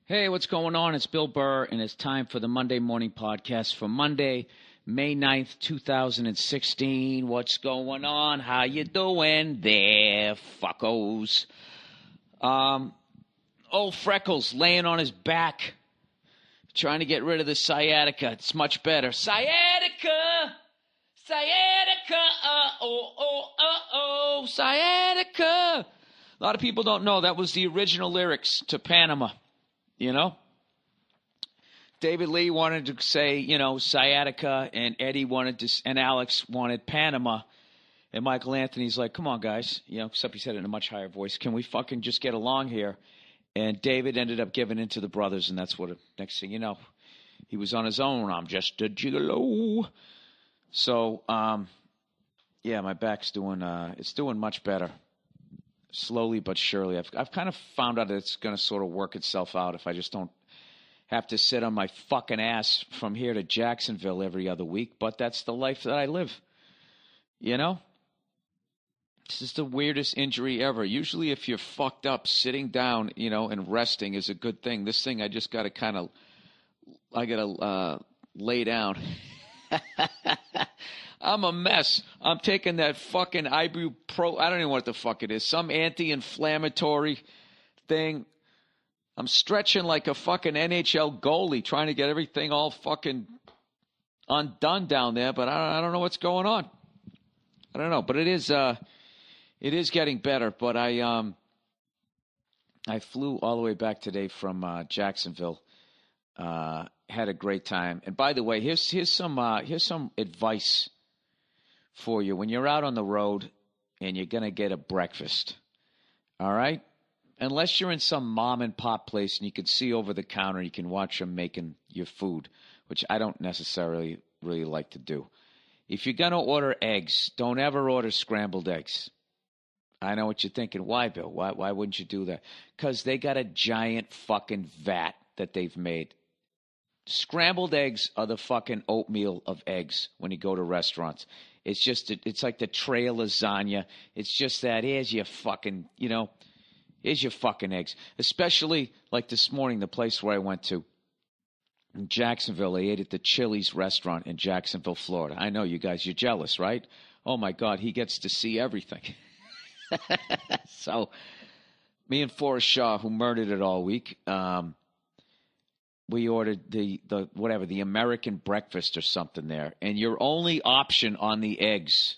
Hey, what's going on? It's Bill Burr, and it's time for the Monday Morning Podcast for Monday, May 9th, 2016. What's going on? How you doing there, fuckos? Old Freckles laying on his back, trying to get rid of the sciatica. It's much better. Sciatica! Sciatica! Oh, sciatica! A lot of people don't know that was the original lyrics to Panama. You know, David Lee wanted to say, sciatica, and Eddie wanted to, and Alex wanted Panama, and Michael Anthony's like, come on, guys, except he said it in a much higher voice. Can we fucking just get along here? And David ended up giving in to the brothers, and that's what, next thing you know, he was on his own. I'm just a gigolo. So, yeah, my back's doing, it's doing much better. Slowly but surely. I've kind of found out that it's going to sort of work itself out if I just don't have to sit on my fucking ass from here to Jacksonville every other week. But that's the life that I live. This is the weirdest injury ever. Usually if you're fucked up, sitting down, and resting is a good thing. This thing, I just got to lay down. I'm a mess. I'm taking that fucking ibuprofen. I don't even know what the fuck it is. Some anti-inflammatory thing. I'm stretching like a fucking NHL goalie, trying to get everything all fucking undone down there. But I don't know what's going on. I don't know. But it is getting better. But I flew all the way back today from Jacksonville. Had a great time. And by the way, here's some advice for you when you're out on the road and you're going to get a breakfast. All right? Unless you're in some mom and pop place and you can see over the counter, you can watch them making your food, which I don't necessarily really like to do. If you're going to order eggs, don't ever order scrambled eggs. I know what you're thinking. Why, Bill? Why wouldn't you do that? Because they got a giant fucking vat that they've made. Scrambled eggs are the fucking oatmeal of eggs when you go to restaurants. It's just, it's like the tray of lasagna. It's just that, here's your fucking, here's your fucking eggs. Especially like this morning, the place where I went to in Jacksonville. I ate at the Chili's restaurant in Jacksonville, Florida. I know you guys, you're jealous, right? Oh my God, he gets to see everything. So, me and Forrest Shaw, who murdered it all week, we ordered the American breakfast or something there. And your only option on the eggs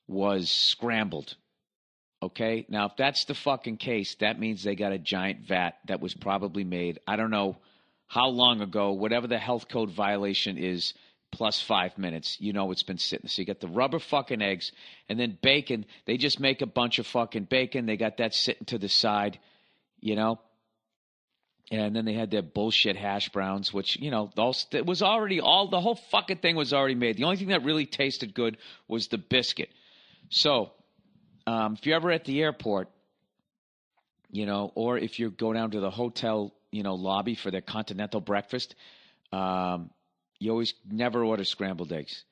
was scrambled. Okay? Now, if that's the fucking case, that means they got a giant vat that was probably made, I don't know how long ago, whatever the health code violation is, plus 5 minutes. It's been sitting. So you got the rubber fucking eggs and then bacon. They just make a bunch of fucking bacon. They got that sitting to the side, And then they had their bullshit hash browns, which, it was already the whole fucking thing was already made. The only thing that really tasted good was the biscuit. So, if you're ever at the airport, or if you go down to the hotel, lobby for their continental breakfast, you always never order scrambled eggs.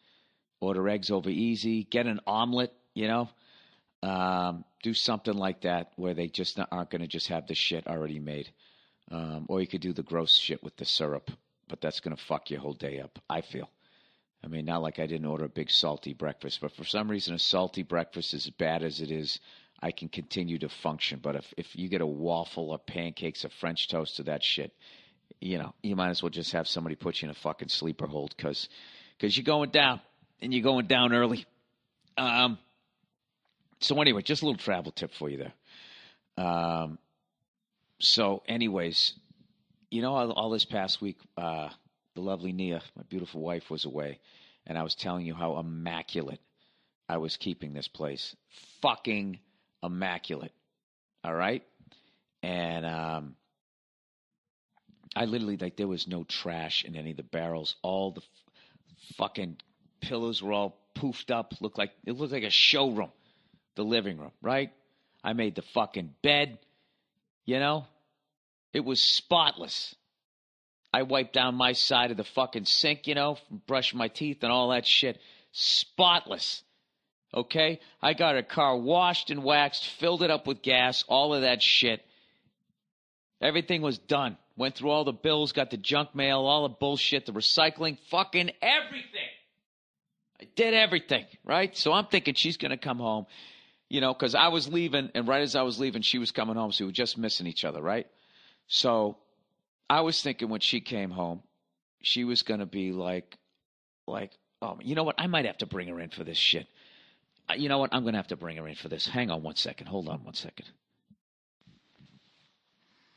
Order eggs over easy. Get an omelet, do something like that where they just aren't going to just have the shit already made. Or you could do the gross shit with the syrup, but that's going to fuck your whole day up, I feel. I mean, not like I didn't order a big salty breakfast, but for some reason a salty breakfast, as bad as it is, I can continue to function. But if you get a waffle or pancakes or French toast to that shit, you might as well just have somebody put you in a fucking sleeper hold because you're going down, and you're going down early. So anyway, just a little travel tip for you there. So anyways, all this past week, the lovely Nia, my beautiful wife, was away, and I was telling you how immaculate I was keeping this place. Fucking immaculate. All right? And I literally, there was no trash in any of the barrels. All the fucking pillows were all poofed up. It looked like a showroom, the living room, right? I made the fucking bed. It was spotless. I wiped down my side of the fucking sink, brushing my teeth and all that shit. Spotless. Okay? I got a car washed and waxed, filled it up with gas, all of that shit. Everything was done Went through all the bills, got the junk mail, all the bullshit, the recycling, fucking everything. I did everything, right? So I'm thinking she's going to come home, because I was leaving, and right as I was leaving, she was coming home, so we were just missing each other, right? So I was thinking when she came home, she was going to be like, oh, you know what? I might have to bring her in for this shit. You know what? I'm going to have to bring her in for this. Hang on one second. Hold on one second.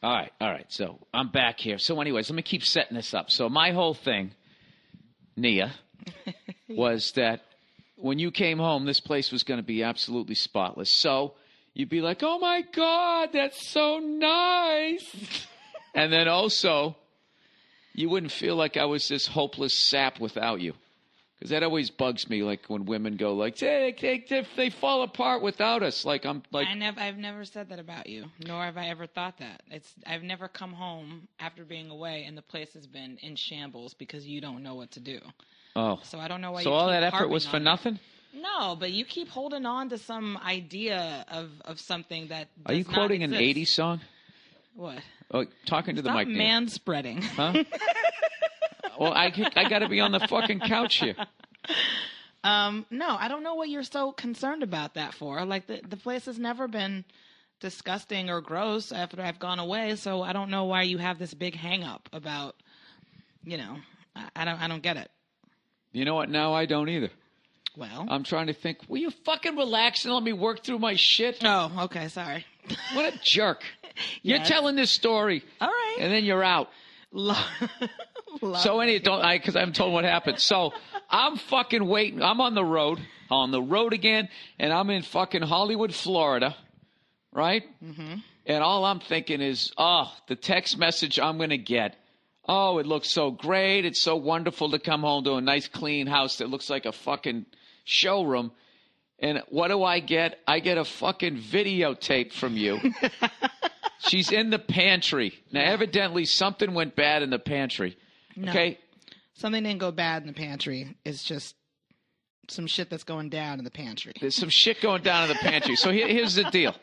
All right. So I'm back here. So anyways, let me keep setting this up. So my whole thing, Nia, was that when you came home, this place was going to be absolutely spotless. So you'd be like, oh, my God, that's so nice. And then also, you wouldn't feel like I was this hopeless sap without you. Because that always bugs me, like when women go like, they fall apart without us. Like I've never said that about you, nor have I ever thought that. I've never come home after being away and the place has been in shambles because you don't know what to do. Oh. So I don't know why so you all keep that effort was for harping on nothing? it. No, but you keep holding on to some idea of something that does Are you quoting not an exist. 80s song? What? Oh, talking to the mic. Stop manspreading. Huh? Well, I got to be on the fucking couch here. No, I don't know what you're so concerned about that for. Like the place has never been disgusting or gross after I've gone away, so I don't know why you have this big hang up about, I don't get it. You know what? Now I don't either. Well, I'm trying to think. Will you fucking relax and let me work through my shit? Oh, okay, sorry. What a jerk. You're Yes. telling this story. All right. And then you're out. So because I haven't told what happened. So I'm fucking waiting. I'm on the road again, and I'm in fucking Hollywood, Florida, right? Mm-hmm. And all I'm thinking is, the text message I'm going to get. Oh, it looks so great. It's so wonderful to come home to a nice, clean house that looks like a fucking showroom. And what do I get? I get a fucking videotape from you. She's in the pantry. Now, evidently, something went bad in the pantry. No. Okay? Something didn't go bad in the pantry. It's just some shit that's going down in the pantry. There's some shit going down in the pantry. So here's the deal.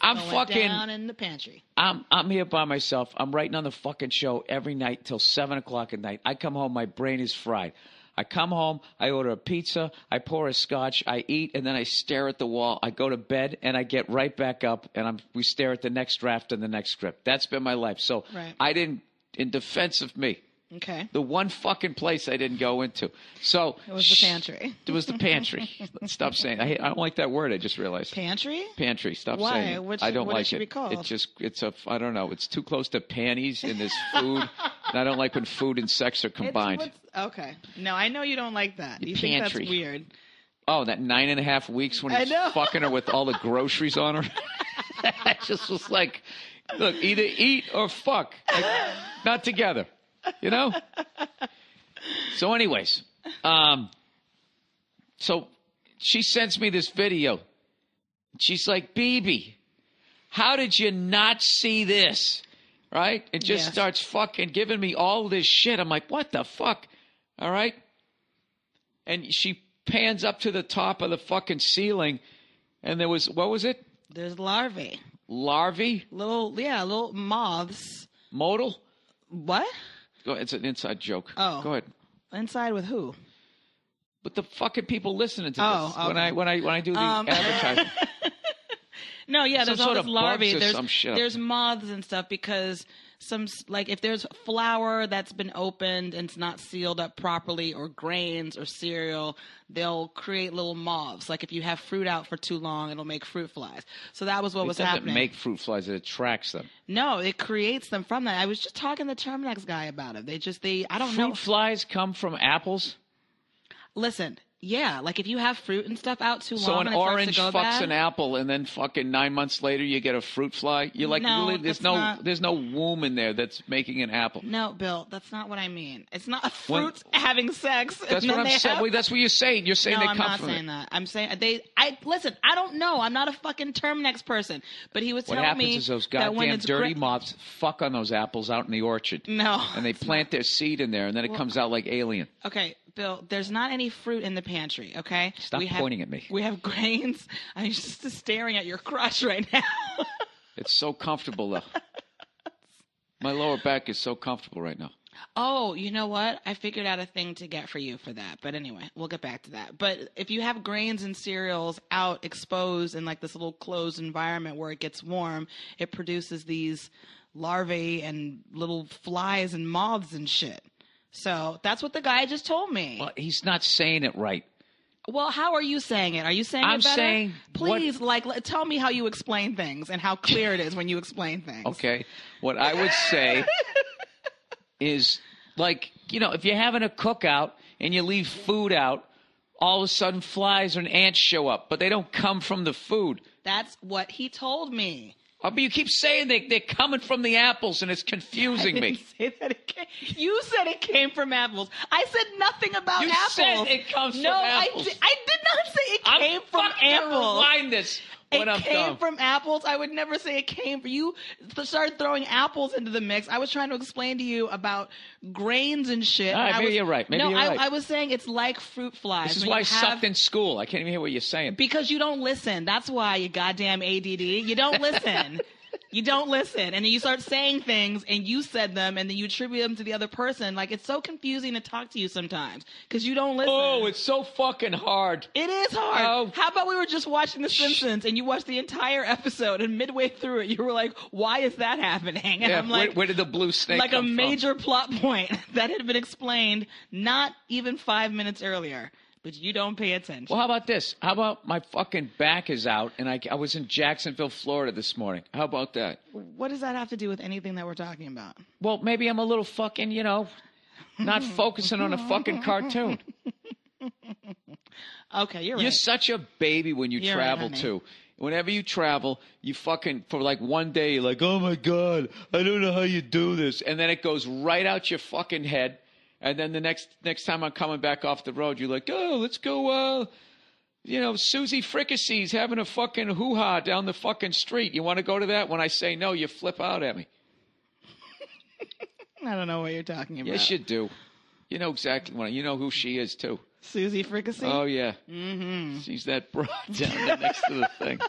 I'm fucking down in the pantry. I'm here by myself. I'm writing on the fucking show every night till 7 o'clock at night. I come home, my brain is fried. I come home, I order a pizza, I pour a scotch, I eat, and then I stare at the wall. I go to bed, and I get right back up, and we stare at the next draft and the next script. That's been my life. So right. I didn't, in defense of me, okay, the one fucking place I didn't go into. So it was the pantry. It was the pantry. Stop saying. I don't like that word. I just realized. Pantry. Pantry. Stop Why? saying. It. What I don't what like should it. Be called? I don't know. It's too close to panties in this food. And I don't like when food and sex are combined. Okay. No, I know you don't like that. You think that's weird. Oh, that 9.5 weeks when he's fucking her with all the groceries on her. I just was like, look, either eat or fuck. Like, not together. You know? So anyways, so she sends me this video. She's like, BB, how did you not see this? Right? It just starts fucking giving me all this shit. I'm like, what the fuck? All right? And she pans up to the top of the fucking ceiling, and there was, what was it? There's larvae. Larvae? Little moths. Modal? What? Go ahead. It's an inside joke. Oh. Go ahead. Inside with who? With the fucking people listening to this. Okay. When I do the advertising. No, yeah, there's all this larvae. There's shit. moths and stuff because if there's flour that's been opened and it's not sealed up properly, or grains or cereal, they'll create little moths. Like if you have fruit out for too long, it'll make fruit flies. So that was what was happening. It doesn't make fruit flies; it attracts them. No, it creates them from that. I was just talking to the Terminex guy about it. I don't know. Fruit flies come from apples. Listen. Yeah, like if you have fruit and stuff out too long, so an and it orange starts to go fucks bad, an apple, and then fucking 9 months later you get a fruit fly. You're like, no, really, there's no womb in there that's making an apple. No, Bill, that's not what I mean. It's not a fruit having sex. That's what I'm saying. Well, that's what you're saying. You're saying no, they come from it. I'm not saying that. I'm saying listen. I don't know. I'm not a fucking Terminex person, but he was telling me what happens is those goddamn dirty moths fuck on those apples out in the orchard. No, and they plant their seed in there, and then it comes out like alien. Okay. Bill, there's not any fruit in the pantry, okay? Stop pointing at me. We have grains. I'm just staring at your crotch right now. It's so comfortable, though. My lower back is so comfortable right now. Oh, you know what? I figured out a thing to get for you for that. But anyway, we'll get back to that. But if you have grains and cereals out exposed in like this little closed environment where it gets warm, it produces these larvae and little flies and moths and shit. So that's what the guy just told me. Well, he's not saying it right. Well, how are you saying it? Are you saying I'm it better? saying Please, tell me how you explain things and how clear it is when you explain things. Okay. What I would say is, like, if you're having a cookout and you leave food out, all of a sudden flies and ants show up, but they don't come from the food. That's what he told me. Oh, but you keep saying they're coming from the apples, and it's confusing me. I didn't say that it came. You said it came from apples. I said nothing about apples. You said it comes from apples. No, I did not say it came from apples. Rewind this when I'm It came done. from apples. I would never say it came from you. Started throwing apples into the mix. I was trying to explain to you about grains and shit. All right, maybe you're right. Maybe you're right. I was saying it's like fruit flies. This is why I sucked in school. I can't even hear what you're saying. Because you don't listen. That's why, you goddamn ADD. You don't listen. You don't listen, and then you start saying things, and you said them, and then you attribute them to the other person. Like, it's so confusing to talk to you sometimes, because you don't listen. Oh, it's so fucking hard. It is hard. Oh. How about we were just watching The Simpsons, and you watched the entire episode, and midway through it, you were like, why is that happening? And Yeah, I'm like, where did the blue snake like come a from? major plot point that had been explained not even 5 minutes earlier. But you don't pay attention. Well, how about this? How about my fucking back is out, and I was in Jacksonville, Florida this morning. How about that? What does that have to do with anything that we're talking about? Well, maybe I'm a little fucking, not focusing on a fucking cartoon. Okay, you're right. You're such a baby when you travel, right, too. Whenever you travel, you fucking, for like one day, you're like, oh, my God, I don't know how you do this. And then it goes right out your fucking head. And then the next time I'm coming back off the road, you're like, oh, let's go, Susie Fricassee's having a fucking hoo-ha down the fucking street. You want to go to that? When I say no, you flip out at me. I don't know what you're talking about. Yes, you do. You know exactly you know who she is, too. Susie Fricassee? Oh, yeah. Mm-hmm. She's that broad down there next to the thing.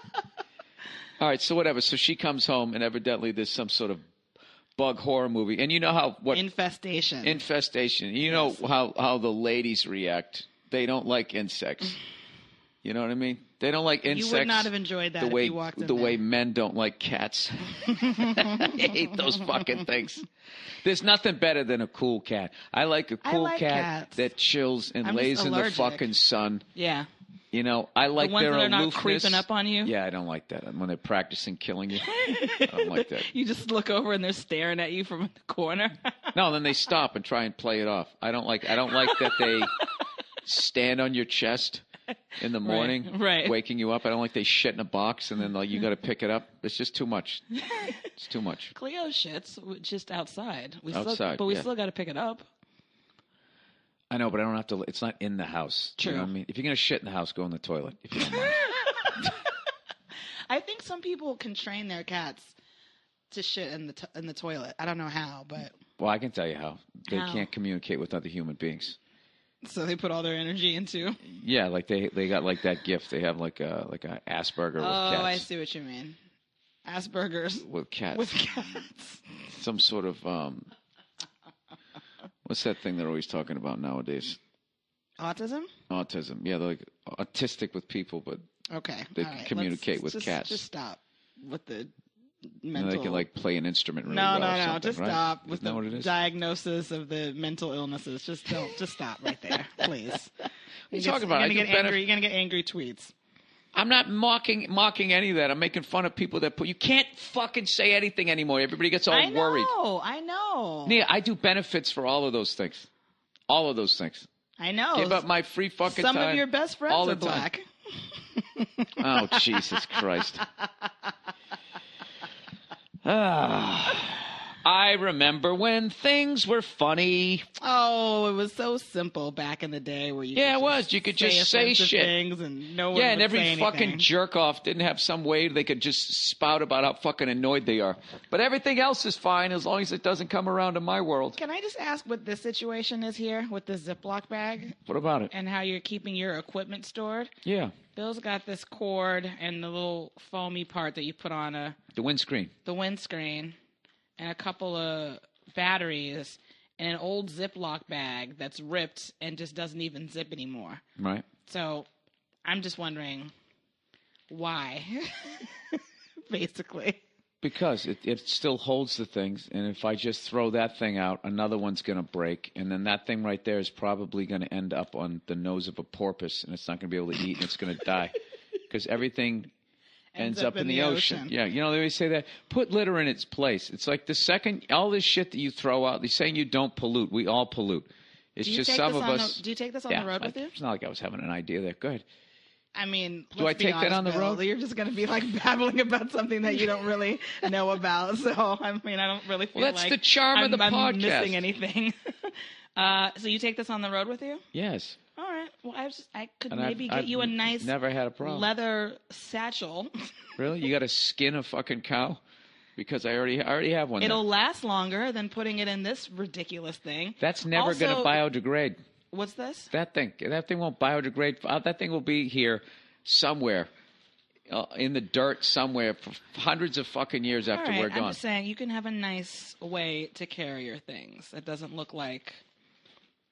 All right, so whatever. So she comes home, and evidently there's some sort of bug horror movie. And you know what? Infestation. You know how the ladies react. They don't like insects. You know what I mean? They don't like insects. You would not have enjoyed that if you walked in the there. way men don't like cats. I hate those fucking things. There's nothing better than a cool cat. I like a cool cat cats. that chills and I'm lays just in the allergic. fucking sun. Yeah. I like the ones their that are not aloofness. creeping up on you? Yeah, I don't like that. When they're practicing killing you, I don't like that. You just look over and they're staring at you from the corner. No, then they stop and try and play it off. I don't like that they stand on your chest in the morning, right. waking you up. I don't like they shit in a box and then you got to pick it up. It's just too much. It's too much. Cleo shits just outside. We Outside, but we yeah. still got to pick it up. I know, but I don't have to. It's not in the house. True. You know what I mean? If you're gonna shit in the house, go in the toilet. If you don't mind. I think some people can train their cats to shit in the toilet. I don't know how, but Well, I can tell you how. They How? can't communicate with other human beings. so they put all their energy into. Yeah, like they got like that gift. They have like a Asperger with Oh, cats. I see what you mean. Asperger's With cats. with cats. Some sort of what's that thing they're always talking about nowadays? Autism? Autism. Yeah, they're like autistic with people, but Okay. they all can right. communicate with cats. Just stop with the You know, mental. they can like play an instrument really no, well. no, or no. something, Just right? stop with Isn't that what it the is? diagnosis of the mental illnesses. Just don't. Just stop right there, please. What are you talking about? You're gonna get angry tweets. I'm not mocking any of that. I'm making fun of people that you can't fucking say anything anymore. Everybody gets all worried. I know. Nia, I do benefits for all of those things. All of those things. I know. Give up my free fucking Some time. of your best friends all are the time. black. Oh, Jesus Christ. I remember when things were funny. Oh, it was so simple back in the day where you Yeah, could it was. You could just say offensive shit. things and no one Yeah, would and every say fucking anything. jerk off didn't have some way they could just spout about how fucking annoyed they are. But everything else is fine as long as it doesn't come around to my world. Can I just ask what this situation is here with this Ziploc bag What about it? and how you're keeping your equipment stored? Yeah, Bill's got this cord and the little foamy part that you put on the windscreen. the windscreen. and a couple of batteries and an old Ziploc bag that's ripped and just doesn't even zip anymore. Right. So I'm just wondering why, basically. Because it still holds the things, and if I just throw that thing out, another one's going to break, and then that thing right there is probably going to end up on the nose of a porpoise, and it's not going to be able to eat, and it's going to die. Because everything ends up in the ocean. Yeah, you know, they always say that. Put litter in its place. It's like the second, all this shit that you throw out, they're saying you don't pollute. We all pollute. It's just some of us. Do you take this on the road with you? It's not like I was having an idea there. Go ahead. I mean, do I take that on the road? You're just going to be like babbling about something that you don't really know about. So, I mean, I don't really feel that's the charm of the podcast. I'm missing anything. So you take this on the road with you? Yes. All right. Well, I could maybe get you a nice never had a problem. Leather satchel. Really? You got to skin a fucking cow? Because I already have one. It'll last longer than putting it in this ridiculous thing. That's never going to biodegrade. What's this? That thing won't biodegrade. That thing will be here somewhere in the dirt somewhere for hundreds of fucking years after we're gone. I'm just saying you can have a nice way to carry your things. It doesn't look like,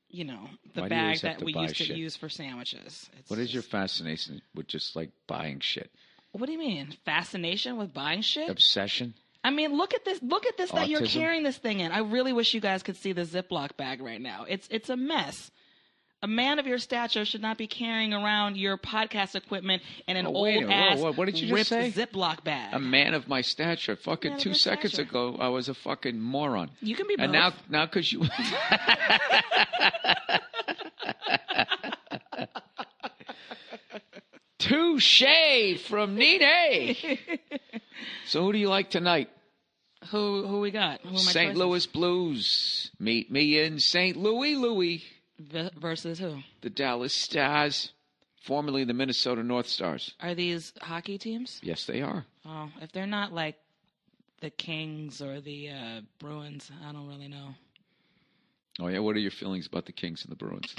you know, the bag that we used to use for sandwiches. What is your fascination with just like buying shit? What do you mean? Fascination with buying shit? Obsession? I mean, look at this. Look at this Autism? That you're carrying this thing in. I really wish you guys could see the Ziploc bag right now. It's a mess. A man of your stature should not be carrying around your podcast equipment in an old-ass what did you just say? Ziploc bag. A man of my stature. Fucking 2 seconds ago, I was a fucking moron. You can be both. And now because you... Touche from Nene. So who do you like tonight? Who we got? St. Louis Blues. Meet me in St. Louis. Versus who? The Dallas Stars, formerly the Minnesota North Stars. Are these hockey teams? Yes, they are. Oh, if they're not like the Kings or the Bruins, I don't really know. Oh, yeah? What are your feelings about the Kings and the Bruins?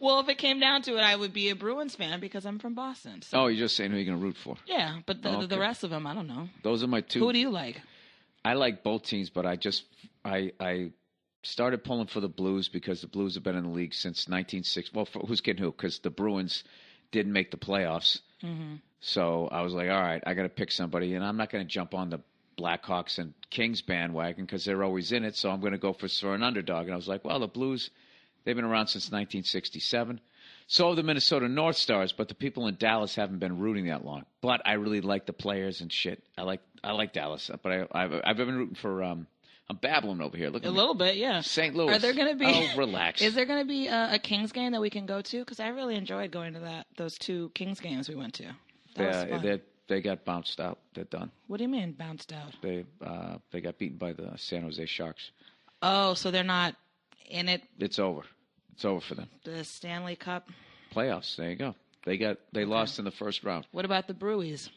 Well, if it came down to it, I would be a Bruins fan because I'm from Boston. So. Oh, you're just saying who you're going to root for. Yeah, but the rest of them, I don't know. Those are my two. Who do you like? I like both teams, but I started pulling for the Blues because the Blues have been in the league since 1960. Well, who's kidding who? Because the Bruins didn't make the playoffs. Mm-hmm. So I was like, all right, I got to pick somebody. And I'm not going to jump on the Blackhawks and Kings bandwagon because they're always in it. So I'm going to go for an underdog. And I was like, well, the Blues, they've been around since 1967. So have the Minnesota North Stars, but the people in Dallas haven't been rooting that long. But I really like the players and shit. I like Dallas. But I've been rooting for I'm babbling over here. Look at a little bit, yeah. St. Louis. Are there going to be? Oh, relax. Is there going to be a Kings game that we can go to? Because I really enjoyed going to those 2 Kings games we went to. That was fun. They got bounced out. They're done. What do you mean bounced out? They got beaten by the San Jose Sharks. Oh, so they're not in it. It's over. It's over for them. The Stanley Cup playoffs. There you go. They lost in the first round. What about the Brewies?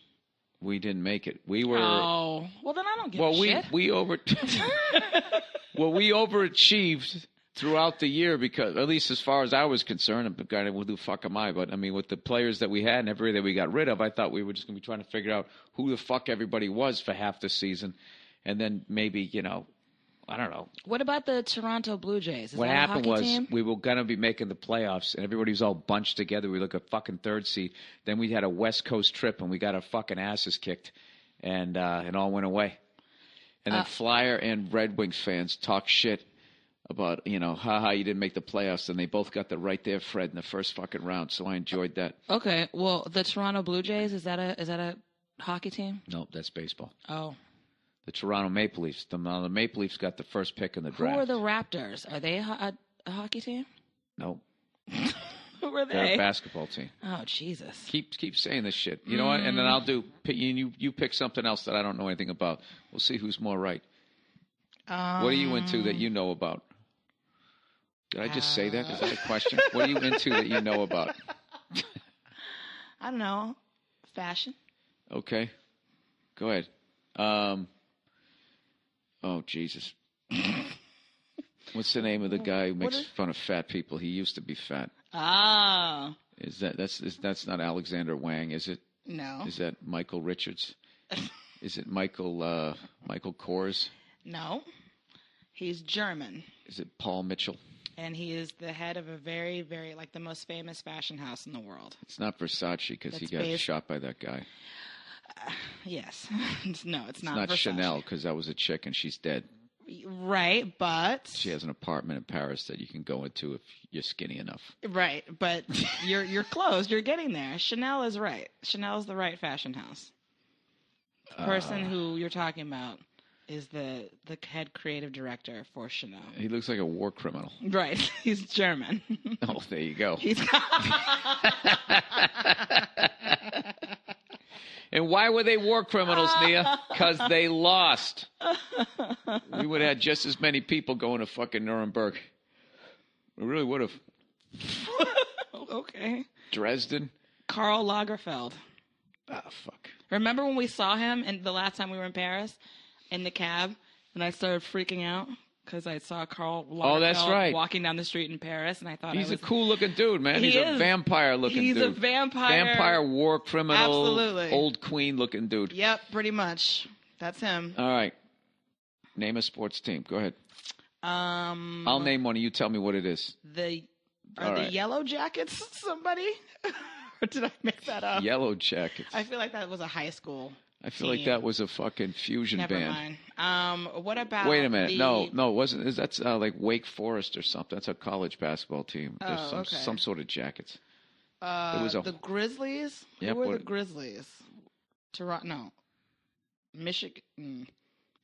We didn't make it. We were. Oh, well then I don't give a shit. We overachieved throughout the year because, at least as far as I was concerned, who the fuck am I? But I mean, with the players that we had and everybody that we got rid of, I thought we were just going to be trying to figure out who the fuck everybody was for half the season, and then maybe I don't know. What about the Toronto Blue Jays? What happened was we were going to be making the playoffs, and everybody was all bunched together. We look at fucking 3rd seed. Then we had a West Coast trip, and we got our fucking asses kicked, and it all went away. And then Flyer and Red Wings fans talk shit about, haha, you didn't make the playoffs, and they both got the right there, Fred, in the first fucking round. So I enjoyed that. Okay, well, the Toronto Blue Jays, is that a hockey team? No, that's baseball. Oh. The Toronto Maple Leafs. The Maple Leafs got the first pick in the draft. Who are the Raptors? Are they a hockey team? No. Who are they? They're a basketball team. Oh, Jesus. Keep saying this shit. You know what? And then I'll you pick something else that I don't know anything about. We'll see who's more right. What are you into that you know about? Did I just say that? Is that a question? What are you into that you know about? I don't know. Fashion. Okay. Go ahead. Oh, Jesus. What's the name of the guy who makes fun of fat people? He used to be fat. Ah. That's not Alexander Wang, is it? No. Is that Michael Richards? Is it Michael Kors? No. He's German. Is it Paul Mitchell? And he is the head of a very, very, like, the most famous fashion house in the world. It's not Versace because he got shot by that guy. Yes. No, it's not Versace. It's not Chanel because that was a chick and she's dead. Right, but... She has an apartment in Paris that you can go into if you're skinny enough. Right, but you're close. You're getting there. Chanel is right. Chanel is the right fashion house. The person who you're talking about is the head creative director for Chanel. He looks like a war criminal. Right. He's German. Oh, there you go. And why were they war criminals, Nia? Because they lost. We would have had just as many people going to fucking Nuremberg. We really would have. Okay. Dresden. Karl Lagerfeld. Ah, fuck. Remember when we saw him and the last time we were in Paris in the cab and I started freaking out because I saw Karl Lagerfeld walking down the street in Paris and I thought he's a cool-looking dude, man. He's a vampire-looking dude. He's a vampire war criminal. Absolutely. Old queen-looking dude. Yep, pretty much. That's him. All right. Name a sports team. Go ahead. I'll name one and you tell me what it is. Are the Yellow Jackets somebody? Or did I make that up? Yellow Jackets. I feel like that was a high school I feel like that was a fucking fusion Never band. mind. What about Wait a minute. No, it wasn't. That's like Wake Forest or something. That's a college basketball team. There's some sort of jackets. The Grizzlies? Yep, Who were the Grizzlies? Toronto? No. Michigan.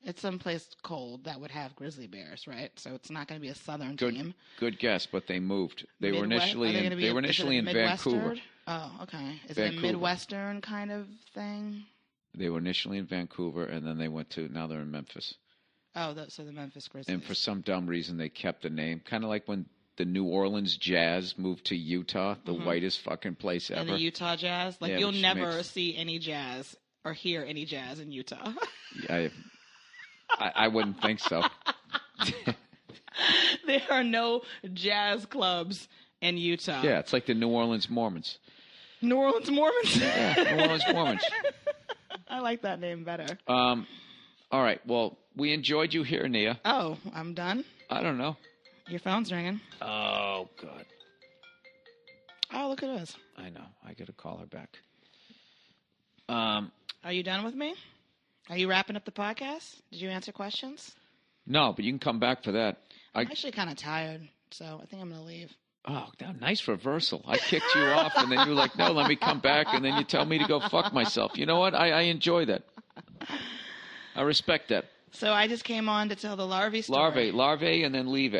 It's someplace cold that would have grizzly bears, right? So it's not going to be a southern team. Good guess, but they moved. They were initially in Vancouver. Oh, okay. Is it a Midwestern kind of thing? They were initially in Vancouver, and then now they're in Memphis. Oh, so the Memphis Grizzlies. And for some dumb reason, they kept the name. Kind of like when the New Orleans Jazz moved to Utah, the whitest fucking place ever. And the Utah Jazz? Like, you'll never see any jazz or hear any jazz in Utah. I wouldn't think so. There are no jazz clubs in Utah. Yeah, it's like the New Orleans Mormons. New Orleans Mormons? Yeah, New Orleans Mormons. I like that name better. All right. Well, we enjoyed you here, Nia. Oh, I'm done? I don't know. Your phone's ringing. Oh, God. Oh, look at this. I know. I got to call her back. Are you done with me? Are you wrapping up the podcast? Did you answer questions? No, but you can come back for that. I'm actually kind of tired, so I think I'm going to leave. Oh, nice reversal. I kicked you off, and then you were like, no, let me come back, and then you tell me to go fuck myself. You know what? I enjoy that. I respect that. So I just came on to tell the larvae story. Larvae, and then leave.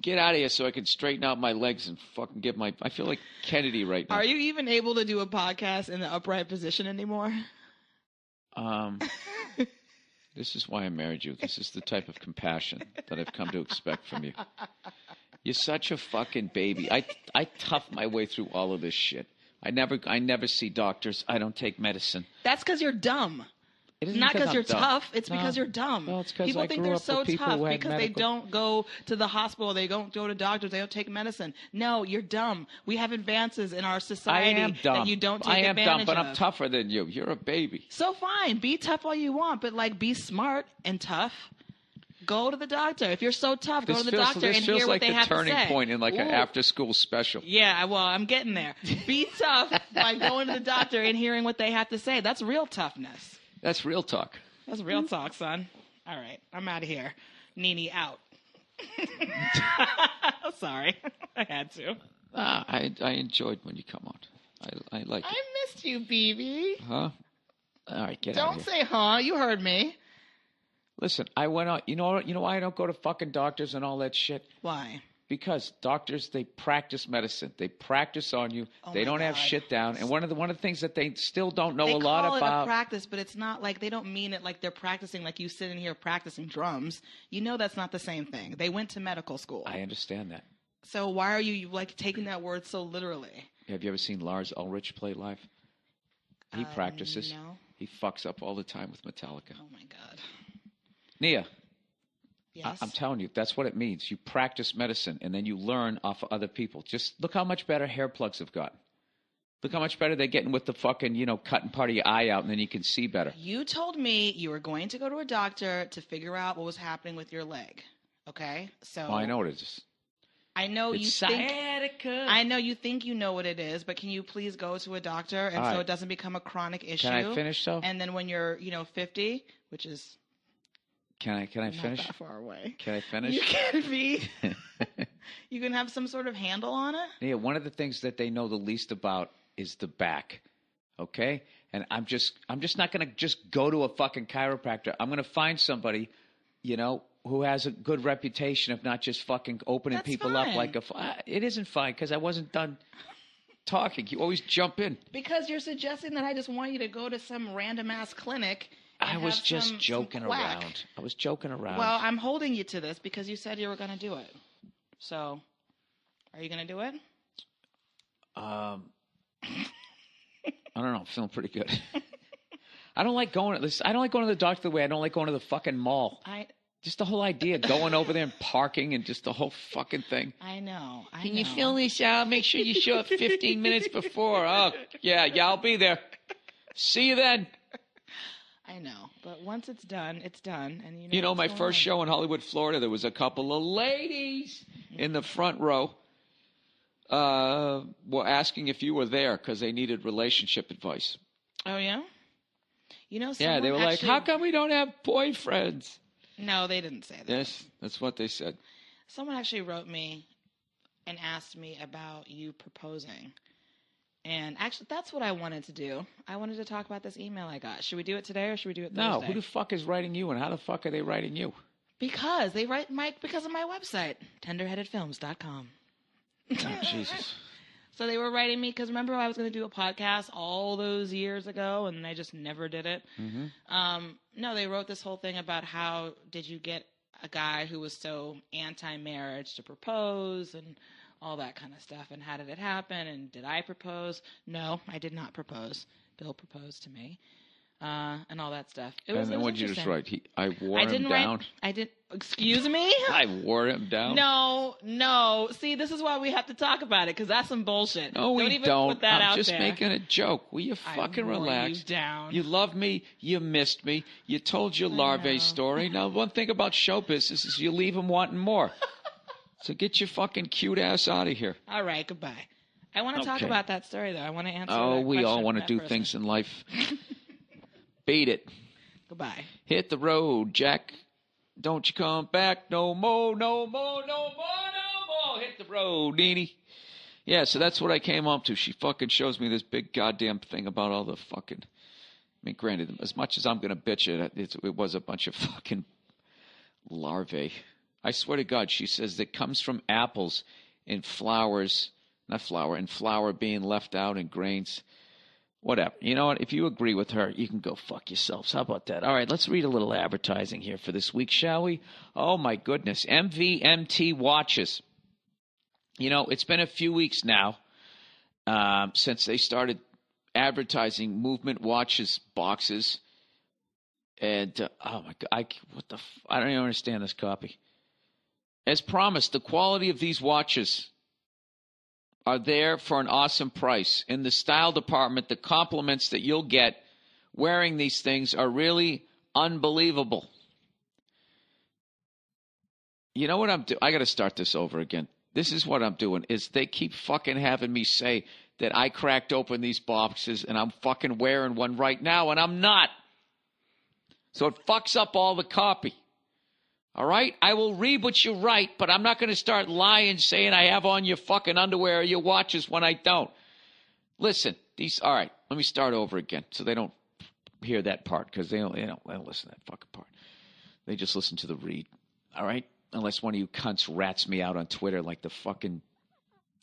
Get out of here so I can straighten out my legs and fucking get I feel like Kennedy right now. Are you even able to do a podcast in the upright position anymore? This is why I married you. This is the type of compassion that I've come to expect from you. You're such a fucking baby. I tough my way through all of this shit. I never see doctors. I don't take medicine. That's because you're dumb. It's not because you're tough. It's because you're dumb. Well, it's because people I think grew they're up so with people tough who had because they don't go to the hospital. They don't go to doctors. They don't take medicine. No, you're dumb. We have advances in our society that you don't take advantage of. I am dumb, but I'm tougher than you. You're a baby. So fine. Be tough all you want, but be smart and tough. Go to the doctor. If you're so tough, go to the doctor and hear what they have to say. This feels like the turning point in an after-school special. Yeah, well, I'm getting there. Be tough by going to the doctor and hearing what they have to say. That's real toughness. That's real talk. That's real talk, son. All right, I'm out of here. Nene out. Sorry, I had to. I enjoyed when you come on. I like it. I missed you, BB. Huh? All right, get out of here. Don't say huh. You heard me. Listen, I went out. You know why I don't go to fucking doctors and all that shit? Why? Because doctors, they practice medicine. They practice on you. They don't have shit down. And one of the things that they still don't know a lot about. They call it a practice, but it's not like they don't mean it like they're practicing like you sitting here practicing drums. You know that's not the same thing. They went to medical school. I understand that. So why are you taking that word so literally? Have you ever seen Lars Ulrich play live? He practices. No. He fucks up all the time with Metallica. Oh my God. Nia. Yes. I'm telling you, that's what it means. You practice medicine, and then you learn off of other people. Just look how much better hair plugs have gotten. Look how much better they're getting with the fucking, cutting part of your eye out, and then you can see better. You told me you were going to go to a doctor to figure out what was happening with your leg. Okay? So I know what it is. I know it's you sciatica. think I know you think you know what it is, but can you please go to a doctor and so it doesn't become a chronic issue? Can I finish though? And then when you're, 50, which is Can I not finish? that far away. Can I finish? You can be. You can have some sort of handle on it. Yeah, one of the things that they know the least about is the back. Okay? And I'm just not going to just go to a fucking chiropractor. I'm going to find somebody, who has a good reputation of not just fucking opening That's people fine. up like it isn't fine because I wasn't done talking. You always jump in. Because you're suggesting that I just want you to go to some random ass clinic. I was just joking around. I was joking around. Well, I'm holding you to this because you said you were going to do it. So, are you going to do it? I don't know. I'm feeling pretty good. I don't like going to the doctor the way I don't like going to the fucking mall. Just the whole idea of going over there and parking and just the whole fucking thing. I know. Can you fill this out? Make sure you show up 15 minutes before. Oh, yeah, I'll be there. See you then. I know. But once it's done, it's done. And my first show in Hollywood, Florida, there was a couple of ladies in the front row were asking if you were there because they needed relationship advice. Oh, yeah? Yeah, they were like, how come we don't have boyfriends? No, they didn't say that. Yes, that's what they said. Someone actually wrote me and asked me about you proposing. And actually, that's what I wanted to do. I wanted to talk about this email I got. Should we do it today or should we do it Thursday? No, who the fuck is writing you and how the fuck are they writing you? Because they write because of my website, tenderheadedfilms.com. Oh, Jesus. So they were writing me because remember I was going to do a podcast all those years ago and I just never did it. Mm-hmm. No, they wrote this whole thing about how did you get a guy who was so anti-marriage to propose and all that kind of stuff. And how did it happen? And did I propose? No, I did not propose. Bill proposed to me. And all that stuff. And then what did you just write? I wore him down? Excuse me? I wore him down? No. See, this is why we have to talk about it, because that's some bullshit. No, we don't. Put that I'm just there. making a joke. Will you fucking relax? You down. You love me. You missed me. You told your larvae story. Now, one thing about show business is you leave them wanting more. So get your fucking cute ass out of here. All right, goodbye. I want to talk about that story, though. I want to answer Oh, that we all want to question do things in life. Beat it. Goodbye. Hit the road, Jack. Don't you come back no more, no more, no more, no more. Hit the road, Nene. Yeah, so that's what I came up to. She fucking shows me this big goddamn thing about all the fucking... I mean, granted, as much as I'm going to bitch it was a bunch of fucking larvae. I swear to God, she says that comes from apples and flowers, and flour being left out and grains. Whatever. You know what? If you agree with her, you can go fuck yourselves. How about that? All right, let's read a little advertising here for this week, shall we? Oh, my goodness. MVMT watches. It's been a few weeks now since they started advertising Movement watches boxes. And, oh, my God, I don't even understand this copy. As promised, the quality of these watches are there for an awesome price. In the style department, the compliments that you'll get wearing these things are really unbelievable. You know what I'm doing? I got to start this over again. This is what I'm doing, is they keep fucking having me say that I cracked open these boxes and I'm fucking wearing one right now, and I'm not. So it fucks up all the copy. All right? I will read what you write, but I'm not going to start lying saying I have on your fucking underwear or your watches when I don't. Listen, all right, let me start over again so they don't hear that part, because they don't listen to that fucking part. They just listen to the read. All right? Unless one of you cunts rats me out on Twitter like the fucking